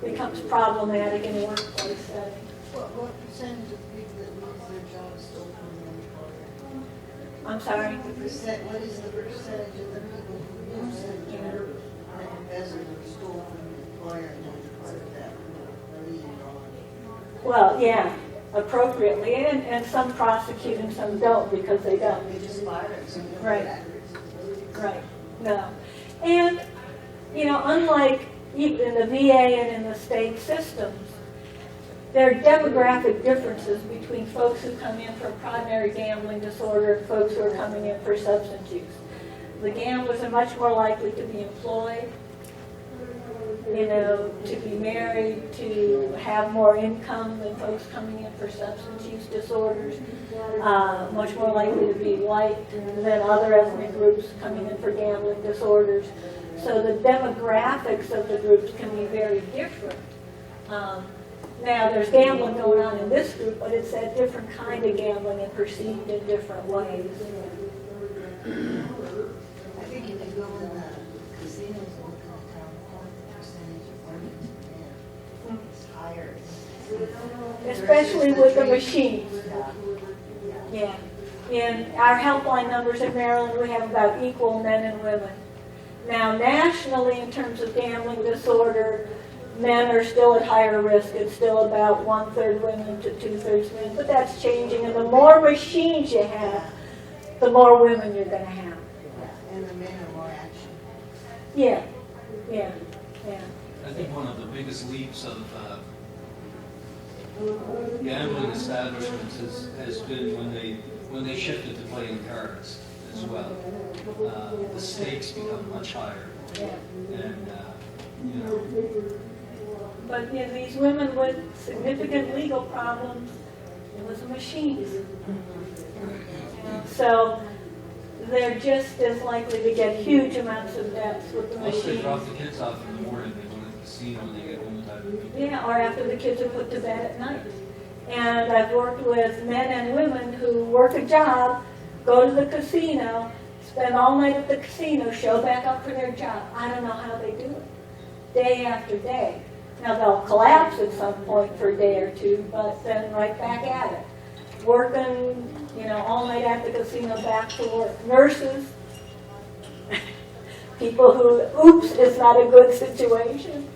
becomes problematic in a workplace setting. What percentage of people that lose their jobs still from the employer? I'm sorry? What is the percentage of the people who lose their job that embezzled or stole from the employer and don't part of that $1 million? Well, yeah, appropriately, and some prosecute and some don't because they don't. They just fire it, so you don't Right. get accuracy. Right. No. And, unlike even in the VA and in the state systems, there are demographic differences between folks who come in for primary gambling disorder and folks who are coming in for substance use. The gamblers are much more likely to be employed, to be married, to have more income than folks coming in for substance use disorders, much more likely to be white than other ethnic groups coming in for gambling disorders. So the demographics of the groups can be very different. Now, there's gambling going on in this group, but it's a different kind of gambling and perceived in different ways. I think if you go in the casinos and look at the town hall, the percentage of women is higher. Especially with the machines. Yeah. In our helpline numbers in Maryland, we have about equal men and women. Now, nationally, in terms of gambling disorder, men are still at higher risk. It's still about 1/3 women to 2/3 men, but that's changing. And the more machines you have, the more women you're going to have. And the men are more action. Yeah. I think one of the biggest leaps of gambling establishments has been when they shifted to playing cards as well. The stakes become much higher, and But these women with significant legal problems, it was machines. So they're just as likely to get huge amounts of debts with the once they machines. drop the kids off in the morning, they go to the casino when they get home time. Yeah, or after the kids are put to bed at night. And I've worked with men and women who work a job, go to the casino, spend all night at the casino, show back up for their job. I don't know how they do it. day after day. Now, they'll collapse at some point for a day or two, but then right back at it. Working, all night at the casino, back to work. Nurses, people who, oops, it's not a good situation.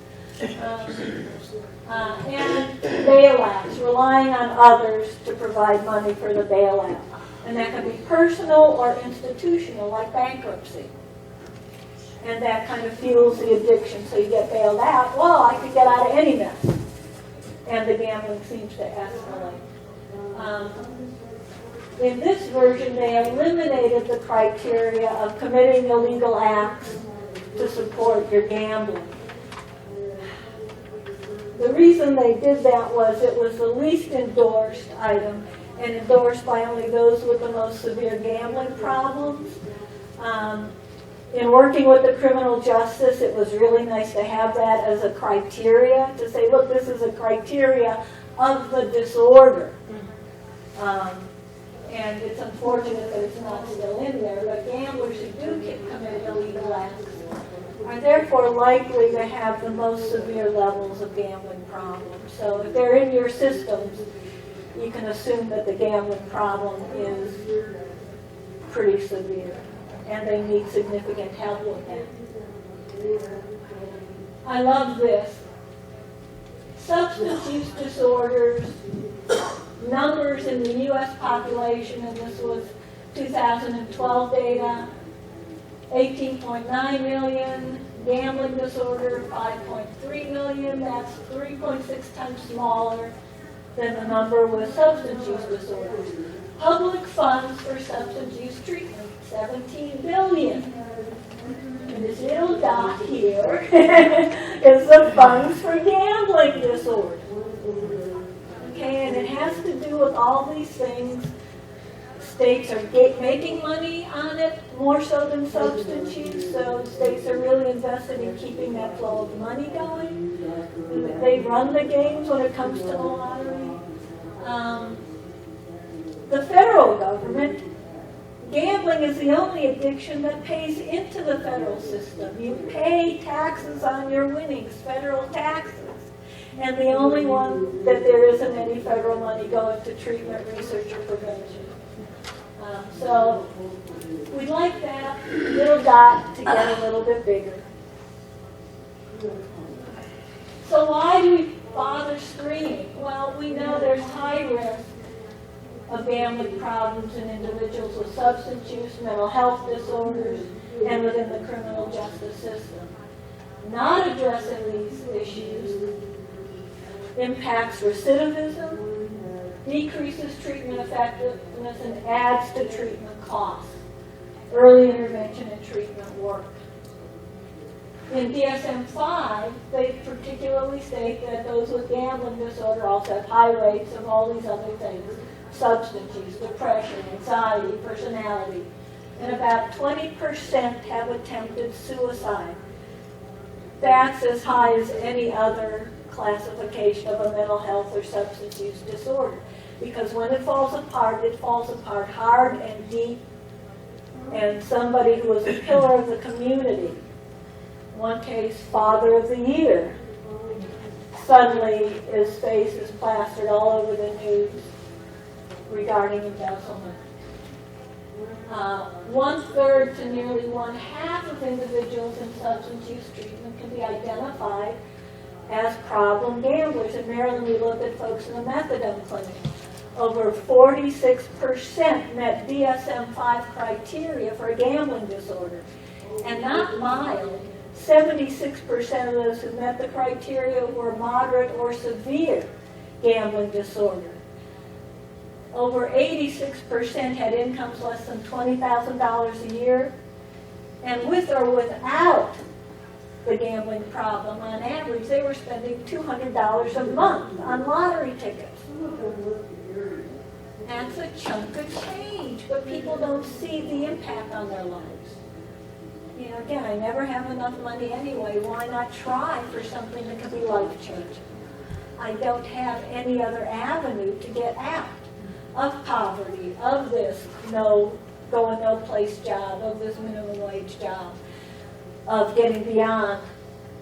And bailouts, relying on others to provide money for the bailout. And that can be personal or institutional, like bankruptcy. And that kind of fuels the addiction. So you get bailed out, well, I could get out of any mess. And the gambling seems to escalate. In this version, they eliminated the criteria of committing illegal acts to support your gambling. The reason they did that was it was the least endorsed item and endorsed by only those with the most severe gambling problems. In working with the criminal justice, it was really nice to have that as a criteria, to say, look, this is a criteria of the disorder. And it's unfortunate that it's not still in there, but gamblers who do commit illegal acts are therefore likely to have the most severe levels of gambling problems. So if they're in your systems, you can assume that the gambling problem is pretty severe, and they need significant help with that. I love this. Substance use disorders, numbers in the U.S. population, and this was 2012 data, 18.9 million, gambling disorder, 5.3 million, that's 3.6 times smaller than the number with substance use disorders. Public funds for substance use treatment, 17 billion. And this little dot here is the funds for gambling disorder. Okay, and it has to do with all these things. States are making money on it more so than substance use, so states are really invested in keeping that flow of money going. They run the games when it comes to the lottery. The federal government, gambling is the only addiction that pays into the federal system. You pay taxes on your winnings, federal taxes. And the only one that there isn't any federal money going to treatment, research, or prevention. So we'd like that little dot to get a little bit bigger. So why do we bother screening? Well, we know there's high risk of gambling problems in individuals with substance use, mental health disorders, and within the criminal justice system. Not addressing these issues impacts recidivism, decreases treatment effectiveness, and adds to treatment costs. Early intervention and treatment work. In DSM-5, they particularly state that those with gambling disorder also have high rates of all these other things: substance use, depression, anxiety, personality, and about 20% have attempted suicide. That's as high as any other classification of a mental health or substance use disorder. Because when it falls apart hard and deep, and somebody who was a pillar of the community, one case, Father of the Year, suddenly his face is plastered all over the news regarding embezzlement. 1/3 to nearly 1/2 of individuals in substance use treatment can be identified as problem gamblers. In Maryland, we looked at folks in the methadone clinic. Over 46% met DSM-5 criteria for a gambling disorder. And not mild, 76% of those who met the criteria were moderate or severe gambling disorder. Over 86% had incomes less than $20,000 a year. And with or without the gambling problem, on average, they were spending $200 a month on lottery tickets. That's a chunk of change, but people don't see the impact on their lives. Again, I never have enough money anyway. Why not try for something that could be life-changing? I don't have any other avenue to get out of poverty, of this no-place job, of this minimum wage job, of getting beyond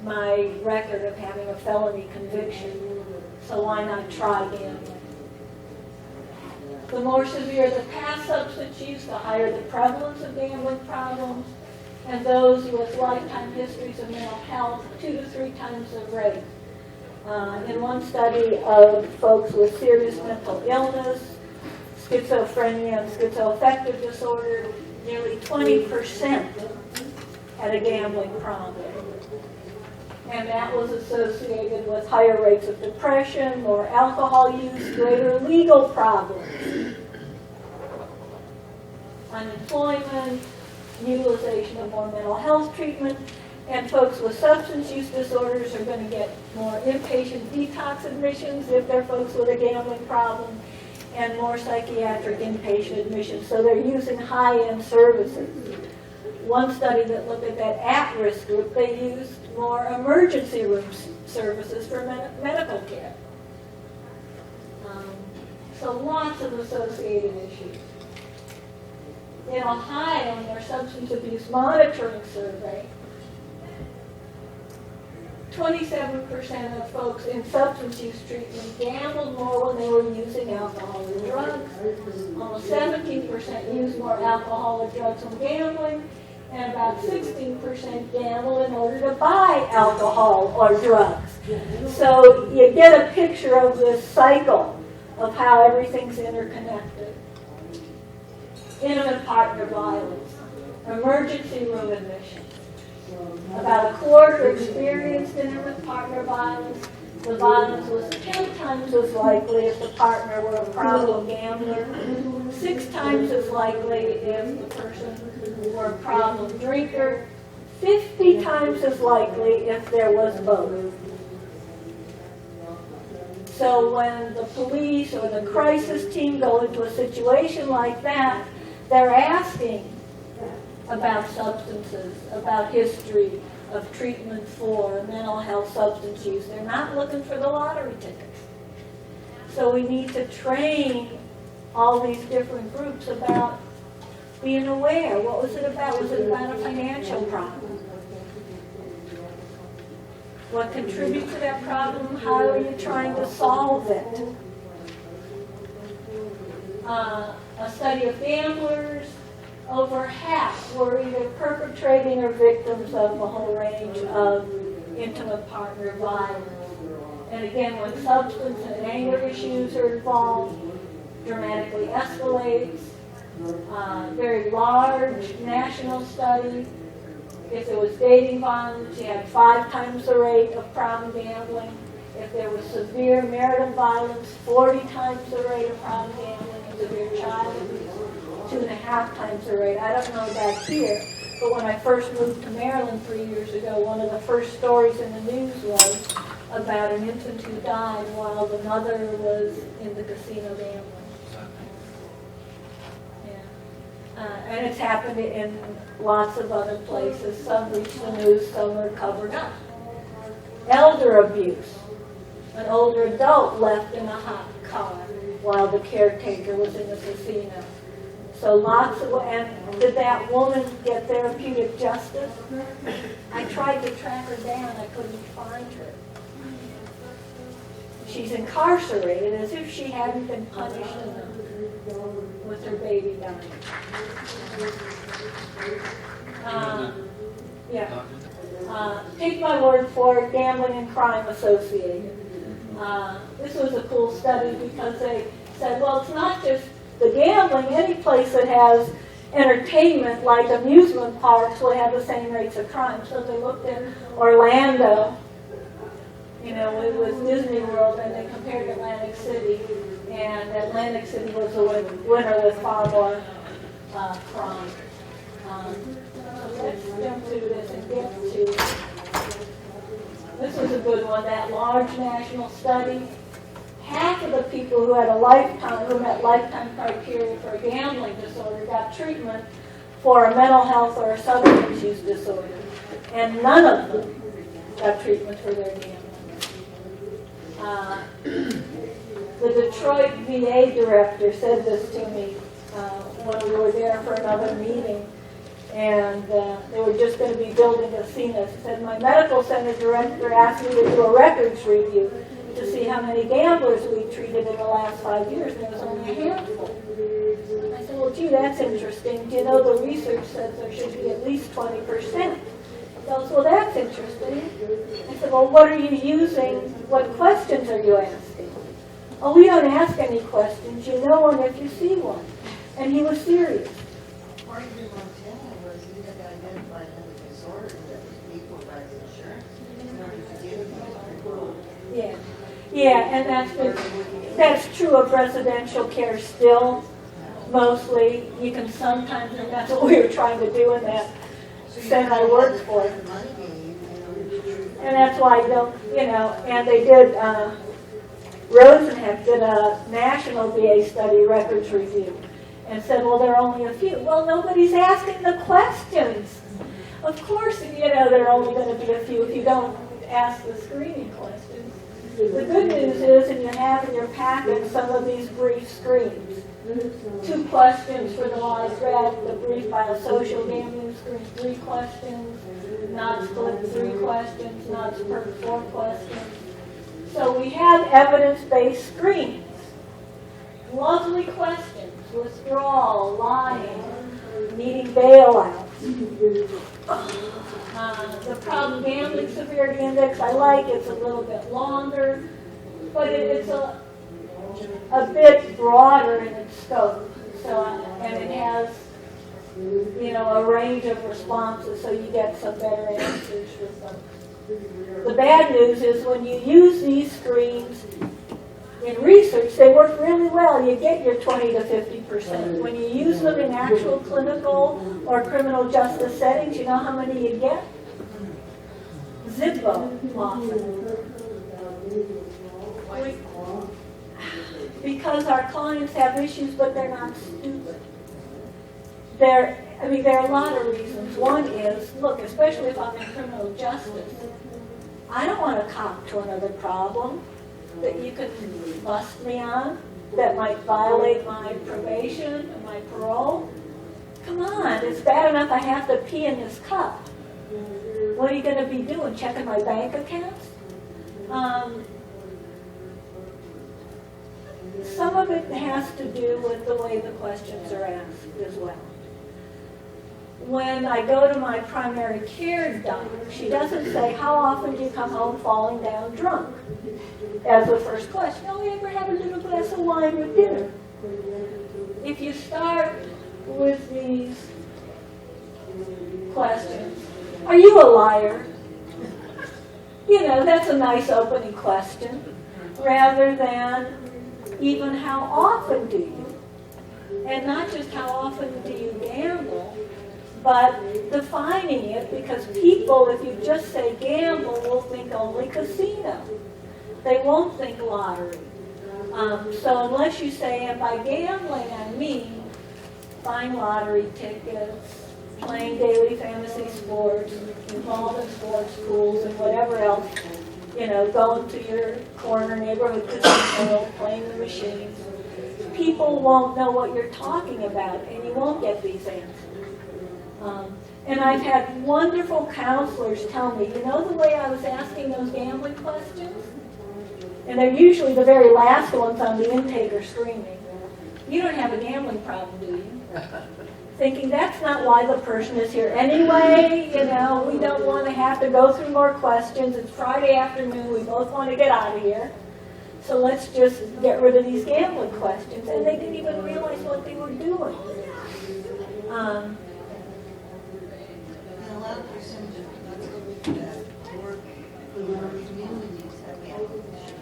my record of having a felony conviction. So why not try gambling? The more severe the past substance use, the higher the prevalence of gambling problems. And those with lifetime histories of mental health, 2 to 3 times the rate. In one study of folks with serious mental illness, schizophrenia and schizoaffective disorder, nearly 20% had a gambling problem. And that was associated with higher rates of depression, more alcohol use, greater legal problems, unemployment, utilization of more mental health treatment, and folks with substance use disorders are going to get more inpatient detox admissions if they're folks with a gambling problem, and more psychiatric inpatient admissions. So they're using high-end services. One study that looked at that at-risk group, they used more emergency room services for medical care. So lots of associated issues. In Ohio, in their substance abuse monitoring survey, 27% of folks in substance use treatment gambled more when they were using alcohol or drugs. Almost 17% used more alcohol or drugs when gambling, and about 16% gamble in order to buy alcohol or drugs. So you get a picture of this cycle of how everything's interconnected. Intimate partner violence, emergency room admissions. About a quarter experienced intimate partner violence. The violence was 10 times as likely if the partner were a problem gambler, 6 times as likely if the person were a problem drinker, 50 times as likely if there was both. So when the police or the crisis team go into a situation like that, they're asking about substances, about history of treatment for mental health substance use. They're not looking for the lottery tickets. So we need to train all these different groups about being aware. What was it about? Was it about a financial problem? What contributes to that problem? How are you trying to solve it? A study of gamblers, over half were either perpetrating or victims of a whole range of intimate partner violence. And again, when substance and anger issues are involved, dramatically escalates. Very large national study. If there was dating violence, you had 5 times the rate of problem gambling. If there was severe marital violence, 40 times the rate of problem gambling. Severe child abuse, 2.5 times the rate. I don't know about here, but when I first moved to Maryland 3 years ago, one of the first stories in the news was about an infant who died while the mother was in the casino gambling. Yeah. And it's happened in lots of other places. Some reach the news, some are covered up. Elder abuse. An older adult left in a hot car while the caretaker was in the casino. So lots of, and did that woman get therapeutic justice? I tried to track her down, I couldn't find her. She's incarcerated as if she hadn't been punished enough with her baby dying. Take my word for it, gambling and crime associated. This was a cool study because they said, well, it's not just the gambling. Any place that has entertainment, like amusement parks, will have the same rates of crime. So they looked at Orlando, it was Disney World, and they compared Atlantic City. And Atlantic City was the winner with far more crime. So let's jump to this and get to... This was a good one, that large national study. Half of the people who met lifetime criteria for a gambling disorder got treatment for a mental health or a substance use disorder. And none of them got treatment for their gambling. The Detroit VA director said this to me when we were there for another meeting. And they were just going to be building a casino. She said, my medical center director asked me to do a records review to see how many gamblers we treated in the last 5 years, and there was only a handful. I said, well, gee, that's interesting. Do you know the research says there should be at least 20%? He goes, well, that's interesting. I said, well, what are you using? What questions are you asking? Oh, we don't ask any questions. You know one if you see one. And he was serious. Part of your Montana was you had to identify another disorder that was equal by the insurance in order to get it. Yeah. Yeah, and that's true of residential care still, mostly. You can sometimes, and that's what we were trying to do in that center I worked for. And that's why I don't, and they did, Rosenheck did a national VA study records review and said, well, there are only a few. Well, nobody's asking the questions. Of course, there are only going to be a few if you don't ask the screening questions. The good news is, and you have in your packet some of these brief screens. 2 questions for the live read, the brief biosocial gambling screen, 3 questions, not split 3 questions, not split 4 questions. So we have evidence-based screens. Lovely questions, withdrawal, lying, needing bailouts. The problem gambling severity index, I like, it's a little bit longer, but it's a bit broader in its scope. So, and it has, a range of responses, so you get some better answers for folks. The bad news is when you use these screens in research, they work really well. You get your 20 to 50%. When you use them in actual clinical or criminal justice settings, you know how many you get? Zippo often. Because our clients have issues, but they're not stupid. There are a lot of reasons. One is, look, especially if I'm in criminal justice, I don't want to cop to another problem that you could bust me on that might violate my probation or my parole. Come on, it's bad enough I have to pee in this cup. What are you going to be doing, checking my bank accounts? Some of it has to do with the way the questions are asked as well. When I go to my primary care doctor, she doesn't say, how often do you come home falling down drunk? As the first question. Oh, you ever have a little glass of wine with dinner? If you start with these questions, are you a liar? That's a nice opening question, rather than even how often do you? And not just how often do you gamble, but defining it, because people, if you just say gamble, will think only casino. They won't think lottery. So unless you say, and by gambling I mean buying lottery tickets, playing daily fantasy sports, involved in sports pools and whatever else, going to your corner neighborhood casino, playing the machines, people won't know what you're talking about, and you won't get these answers. And I've had wonderful counselors tell me, the way I was asking those gambling questions? And they're usually the very last ones on the intake or screening. You don't have a gambling problem, do you? Thinking that's not why the person is here anyway, we don't want to have to go through more questions. It's Friday afternoon, we both want to get out of here. So let's just get rid of these gambling questions. And they didn't even realize what they were doing. And a lot of percentage of people that work in our communities have gambling issues.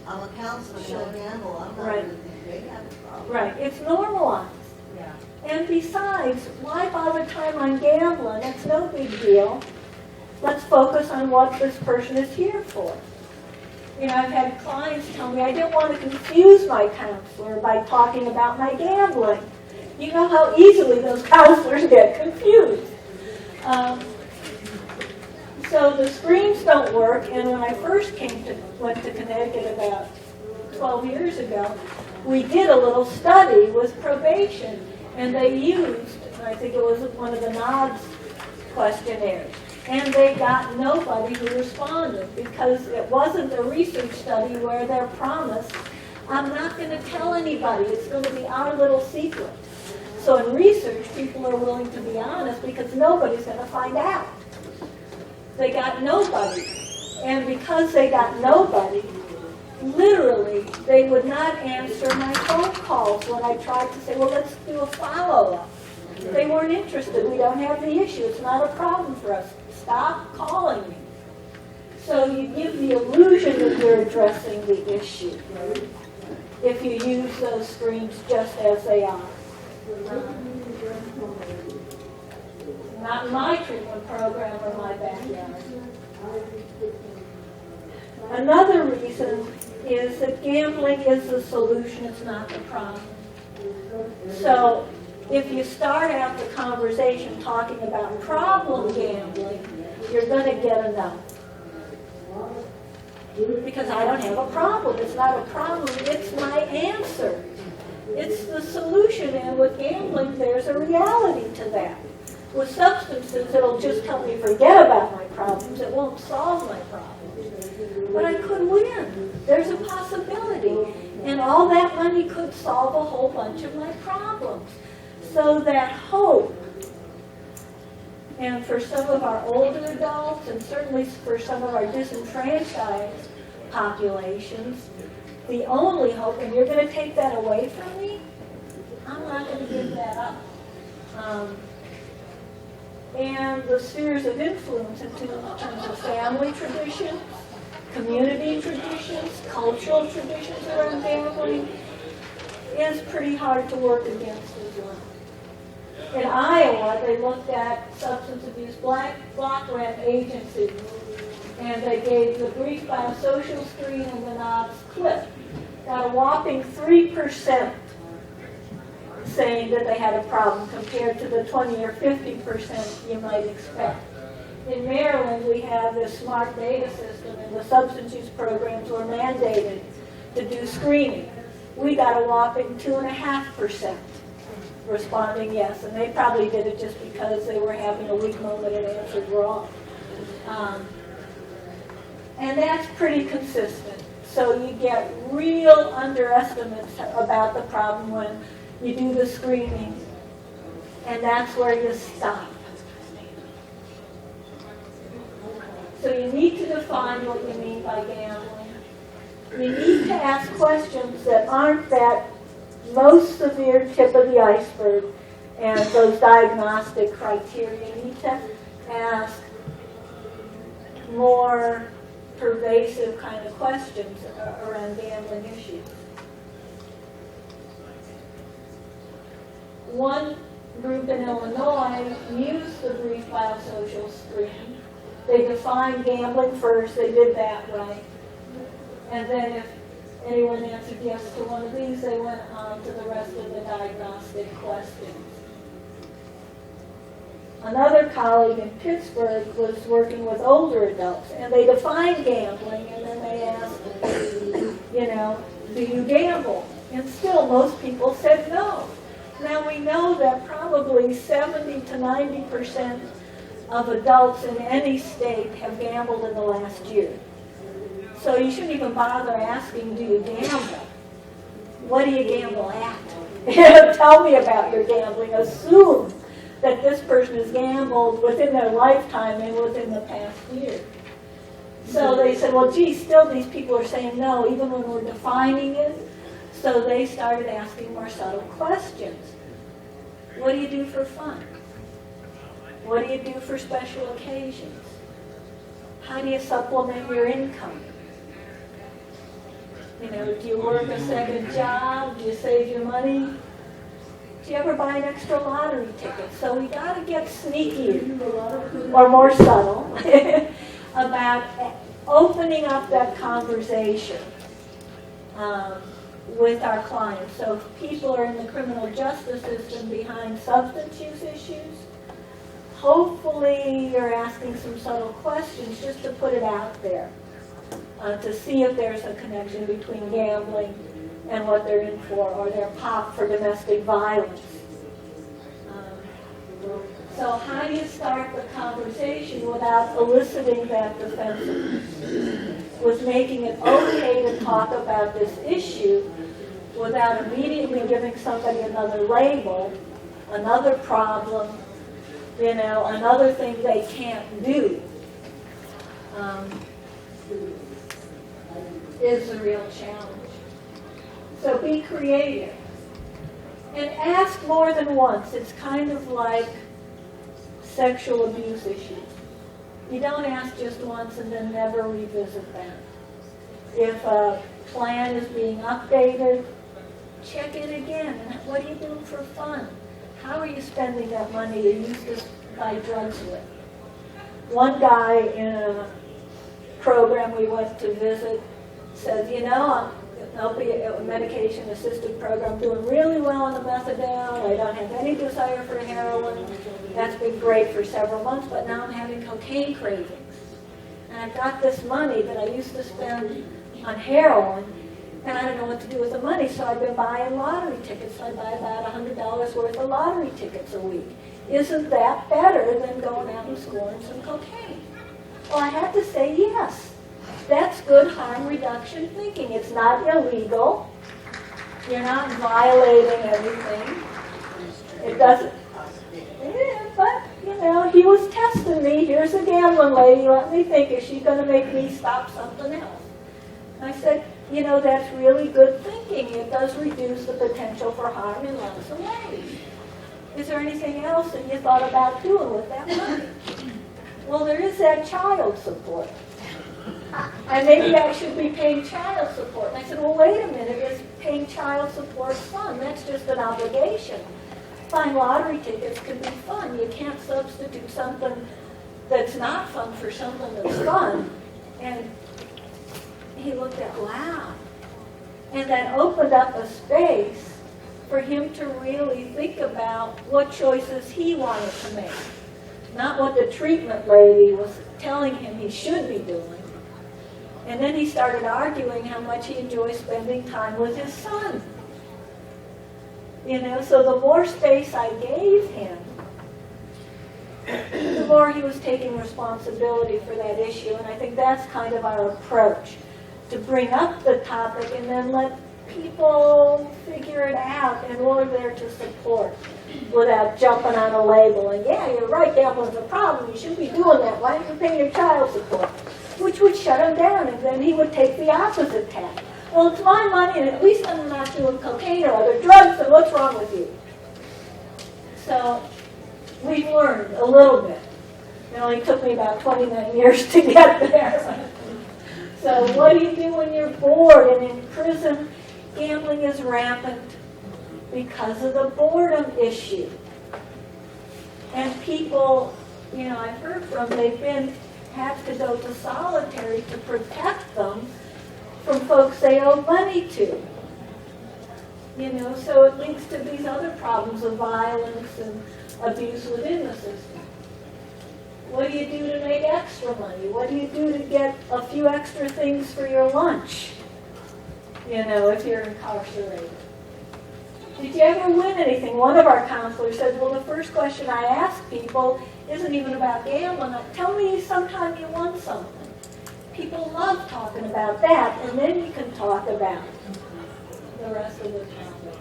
I'm a counselor, so I gamble, I'm not really think they have a problem. Right, it's normalized. Yeah. And besides, why bother time on gambling? It's no big deal. Let's focus on what this person is here for. I've had clients tell me I didn't want to confuse my counselor by talking about my gambling. You know how easily those counselors get confused. So the screens don't work, and when I first went to Connecticut about 12 years ago, we did a little study with probation, and they used and I think it was one of the NODS questionnaires. And they got nobody who responded because it wasn't a research study where they're promised, I'm not going to tell anybody, it's going to be our little secret. So in research, people are willing to be honest because nobody's going to find out. They got nobody. And because they got nobody, literally, they would not answer my phone calls when I tried to say, well, let's do a follow-up. They weren't interested. We don't have the issue. It's not a problem for us. Stop calling me. So you give the illusion that you're addressing the issue if you use those screens just as they are. Not my treatment program or my backyard. Another reason is that gambling is the solution, it's not the problem. So if you start out the conversation talking about problem gambling, you're going to get a no. Because I don't have a problem. It's not a problem, it's my answer. It's the solution, and with gambling, there's a reality to that. With substances, it'll just help me forget about my problems. It won't solve my problems. But I could win. There's a possibility. And all that money could solve a whole bunch of my problems. So that hope, and for some of our older adults, and certainly for some of our disenfranchised populations, the only hope, and you're going to take that away from me, I'm not going to give that up. And the spheres of influence in terms of family traditions, community traditions, cultural traditions around gambling is pretty hard to work against as well. In Iowa, they looked at substance abuse block grant agencies, and they gave the brief biosocial screen and the NODS clip. Got a whopping 3% saying that they had a problem compared to the 20 or 50% you might expect. In Maryland, we have this smart data system, and the substance use programs were mandated to do screening. We got a whopping 2.5% responding yes, and they probably did it just because they were having a weak moment and answered wrong. And that's pretty consistent. So you get real underestimates about the problem when you do the screening, and that's where you stop. So you need to define what you mean by gambling. You need to ask questions that aren't that most severe tip of the iceberg and those diagnostic criteria. You need to ask more pervasive kind of questions around gambling issues. One group in Illinois used the brief biosocial screen. They defined gambling first, they did that right. And then if anyone answered yes to one of these, they went on to the rest of the diagnostic questions. Another colleague in Pittsburgh was working with older adults, and they defined gambling, and then they asked, do you gamble? And still most people said no. Now we know that probably 70 to 90% of adults in any state have gambled in the last year. So you shouldn't even bother asking, do you gamble? What do you gamble at? Tell me about your gambling. Assume that this person has gambled within their lifetime and within the past year. So they said, well, gee, still these people are saying no, even when we're defining it. So they started asking more subtle questions. What do you do for fun? What do you do for special occasions? How do you supplement your income? Do you work a second job? Do you save your money? Do you ever buy an extra lottery ticket? So we got to get sneaky or more subtle about opening up that conversation with our clients. So if people are in the criminal justice system behind substance use issues, hopefully you're asking some subtle questions just to put it out there, to see if there's a connection between gambling and what they're in for, or their pop for domestic violence. So how do you start the conversation without eliciting that defensiveness? With making it okay to talk about this issue without immediately giving somebody another label, another problem, you know, another thing they can't do, is the real challenge. So be creative. And ask more than once. It's kind of like sexual abuse issues. You don't ask just once and then never revisit that. If a plan is being updated, check it again. And what are you doing for fun? How are you spending that money you used to buy drugs with? One guy in a program we went to visit said, you know, opiate medication-assisted program, doing really well on the methadone. I don't have any desire for heroin. That's been great for several months, but now I'm having cocaine cravings. And I've got this money that I used to spend on heroin, and I don't know what to do with the money, so I've been buying lottery tickets. I buy about $100 worth of lottery tickets a week. Isn't that better than going out and scoring some cocaine? Well, I had to say yes. That's good harm reduction thinking. It's not illegal. You're not violating anything. It doesn't. Yeah, but, you know, he was testing me. Here's a gambling lady. Let me think. Is she going to make me stop something else? I said, you know, that's really good thinking. It does reduce the potential for harm in lots of ways. Is there anything else that you thought about doing with that money? Well, there is that child support. And maybe I should be paying child support. And I said, well, wait a minute, is paying child support fun? That's just an obligation. Buying lottery tickets can be fun. You can't substitute something that's not fun for something that's fun. And he looked at, wow. And that opened up a space for him to really think about what choices he wanted to make. Not what the treatment lady was telling him he should be doing. And then he started arguing how much he enjoys spending time with his son. You know, so the more space I gave him, the more he was taking responsibility for that issue. And I think that's kind of our approach, to bring up the topic and then let people figure it out, and we're there to support without jumping on a label. And yeah, you're right, gambling's a problem. You shouldn't be doing that. Why don't you pay your child support? Which would shut him down, and then he would take the opposite tack. Well, it's my money, and at least I'm not doing cocaine or other drugs, and what's wrong with you? So we've learned a little bit. It only took me about 29 years to get there. So what do you do when you're bored? And in prison, gambling is rampant because of the boredom issue. And people, you know, I've heard from, they've had to go to solitary to protect them from folks they owe money to. You know, so it leads to these other problems of violence and abuse within the system. What do you do to make extra money? What do you do to get a few extra things for your lunch? You know, if you're incarcerated. Did you ever win anything? One of our counselors said, well, the first question I ask people isn't even about gambling. Tell me sometime you won something. People love talking about that, and then you can talk about the rest of the topic.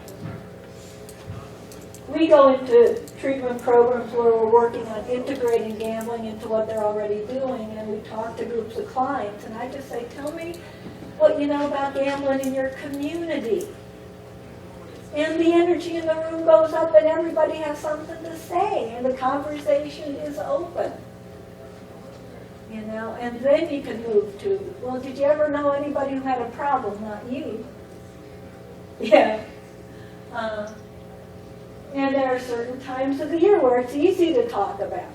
We go into treatment programs where we're working on integrating gambling into what they're already doing, and we talk to groups of clients, and I just say, tell me what you know about gambling in your community. And the energy in the room goes up, and everybody has something to say, and the conversation is open. You know, and then you can move to, well, did you ever know anybody who had a problem? Not you. Yeah. And there are certain times of the year where it's easy to talk about.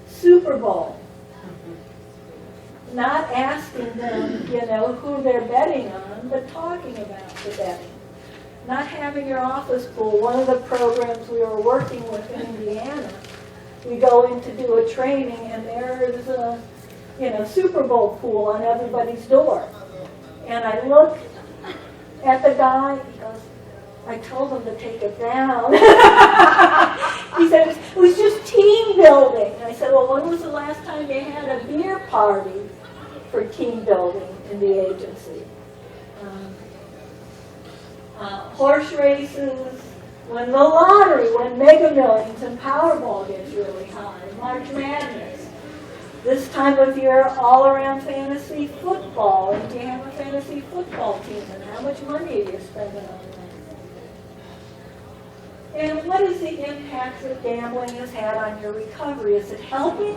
Super Bowl. Not asking them, you know, who they're betting on, but talking about the betting. Not having your office pool. One of the programs we were working with in Indiana, we go in to do a training, and there is a, you know, Super Bowl pool on everybody's door. And I look at the guy, he goes, I told him to take it down. He said, it was just team building. I said, well, when was the last time you had a beer party for team building in the agency? Horse races, when the lottery, when Mega Millions and Powerball gets really high, March Madness. This time of year, all around fantasy football. And do you have a fantasy football team? And how much money are you spending on that? And what is the impact that gambling has had on your recovery? Is it helping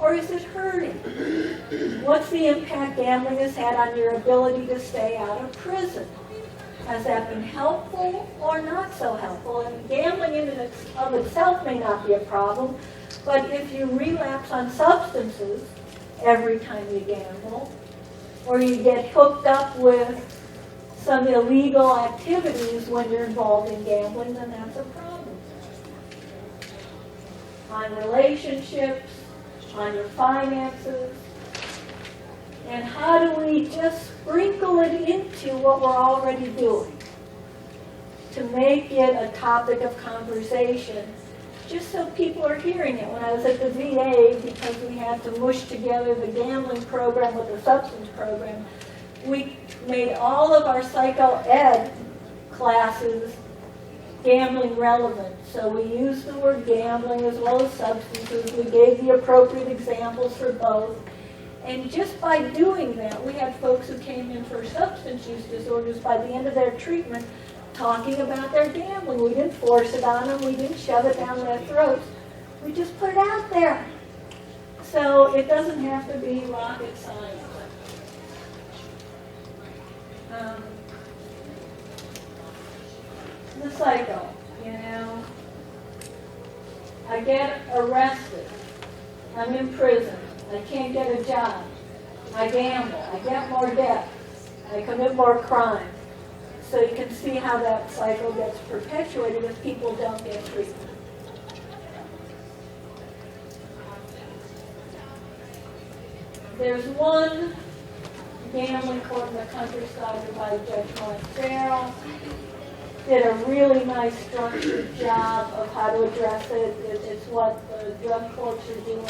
or is it hurting? What's the impact gambling has had on your ability to stay out of prison? Has that been helpful or not so helpful? And gambling in and of itself may not be a problem, but if you relapse on substances every time you gamble, or you get hooked up with some illegal activities when you're involved in gambling, then that's a problem. On relationships, on your finances, and how do we just sprinkle it into what we're already doing to make it a topic of conversation, just so people are hearing it. When I was at the VA, because we had to mush together the gambling program with the substance program, we made all of our psycho-ed classes gambling relevant. So we used the word gambling as well as substances. We gave the appropriate examples for both. And just by doing that, we had folks who came in for substance use disorders by the end of their treatment talking about their gambling. We didn't force it on them. We didn't shove it down their throats. We just put it out there. So it doesn't have to be rocket science. The cycle, you know. I get arrested. I'm in prison. I can't get a job. I gamble. I get more debt. I commit more crime. So you can see how that cycle gets perpetuated if people don't get treatment. There's one gambling court in the countryside by Judge Mark Farrell. Did a really nice structured job of how to address it. It's what the drug courts are doing.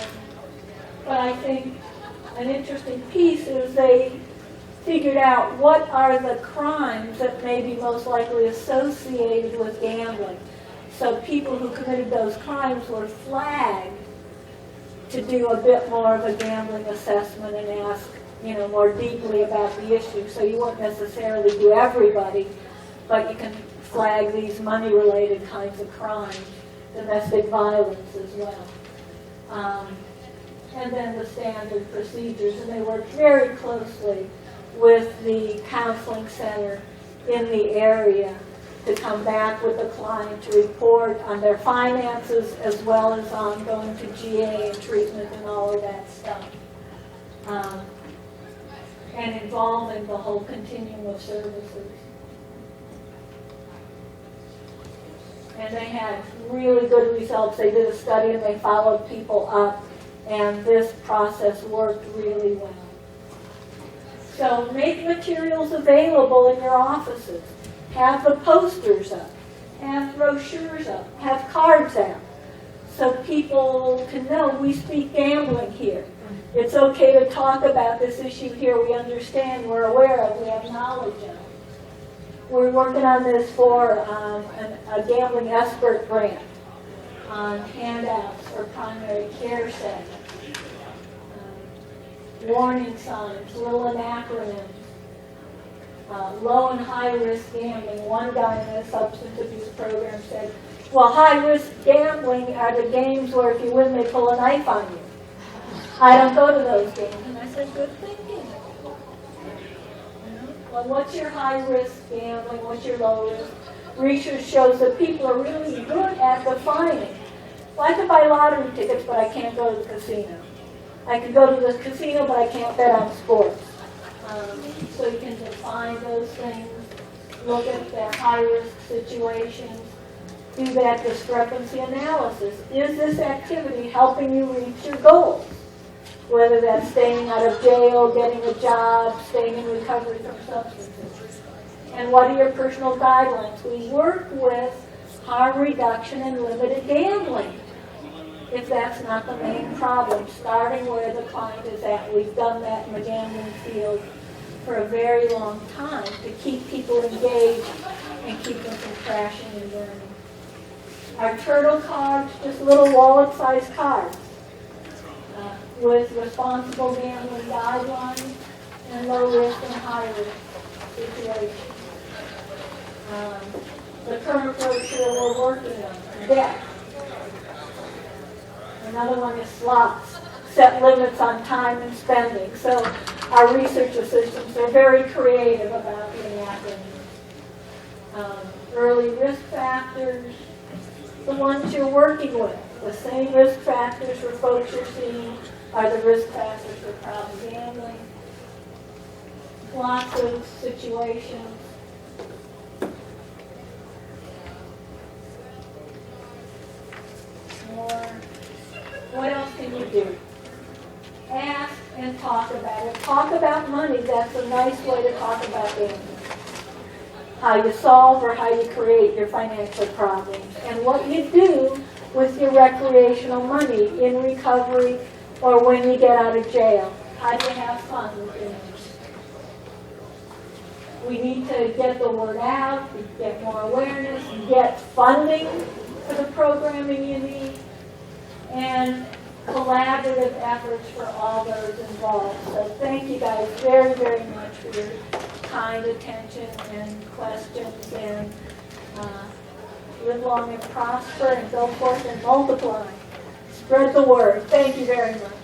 But I think an interesting piece is they figured out what are the crimes that may be most likely associated with gambling. So people who committed those crimes were flagged to do a bit more of a gambling assessment and ask, you know, more deeply about the issue. So you won't necessarily do everybody, but you can flag these money-related kinds of crimes, domestic violence as well. And then the standard procedures, and they work very closely with the counseling center in the area to come back with the client to report on their finances as well as on going to GA and treatment and all of that stuff. And involving the whole continuum of services. And they had really good results. They did a study and they followed people up, and this process worked really well. So make materials available in your offices. Have the posters up. Have brochures up. Have cards out. So people can know we speak gambling here. It's okay to talk about this issue here. We understand, we're aware of, we have knowledge of. We're working on this for a gambling expert grant on handouts for primary care settings. Warning signs, little acronyms, low and high risk gambling. One guy in a substance abuse program said, well, high risk gambling are the games where if you win they pull a knife on you. I don't go to those games. And I said, good thinking. Well, what's your high risk gambling? What's your low risk? Research shows that people are really good at defining. Well, I can buy lottery tickets, but I can't go to the casino. I can go to the casino, but I can't bet on sports. So you can define those things, look at their high-risk situations, do that discrepancy analysis. Is this activity helping you reach your goals? Whether that's staying out of jail, getting a job, staying in recovery from substances. And what are your personal guidelines? We work with harm reduction and limited gambling, if that's not the main problem, starting where the client is at. We've done that in the gambling field for a very long time to keep people engaged and keep them from crashing and burning. Our turtle cards, just little wallet-sized cards with responsible gambling guidelines and low risk and high risk situations. The current brochure we're working on, debt. Another one is slots, set limits on time and spending. So our research assistants are very creative about the acronyms. Early risk factors, the ones you're working with. The same risk factors for folks you're seeing are the risk factors for problem gambling. Lots of situations. More. What else can you do? Ask and talk about it. Talk about money. That's a nice way to talk about gambling. How you solve or how you create your financial problems. And what you do with your recreational money in recovery or when you get out of jail. How do you have fun with it? We need to get the word out, get more awareness, get funding for the programming you need, and collaborative efforts for all those involved. So thank you guys very, very much for your kind attention and questions, and live long and prosper and go forth and multiply. Spread the word. Thank you very much.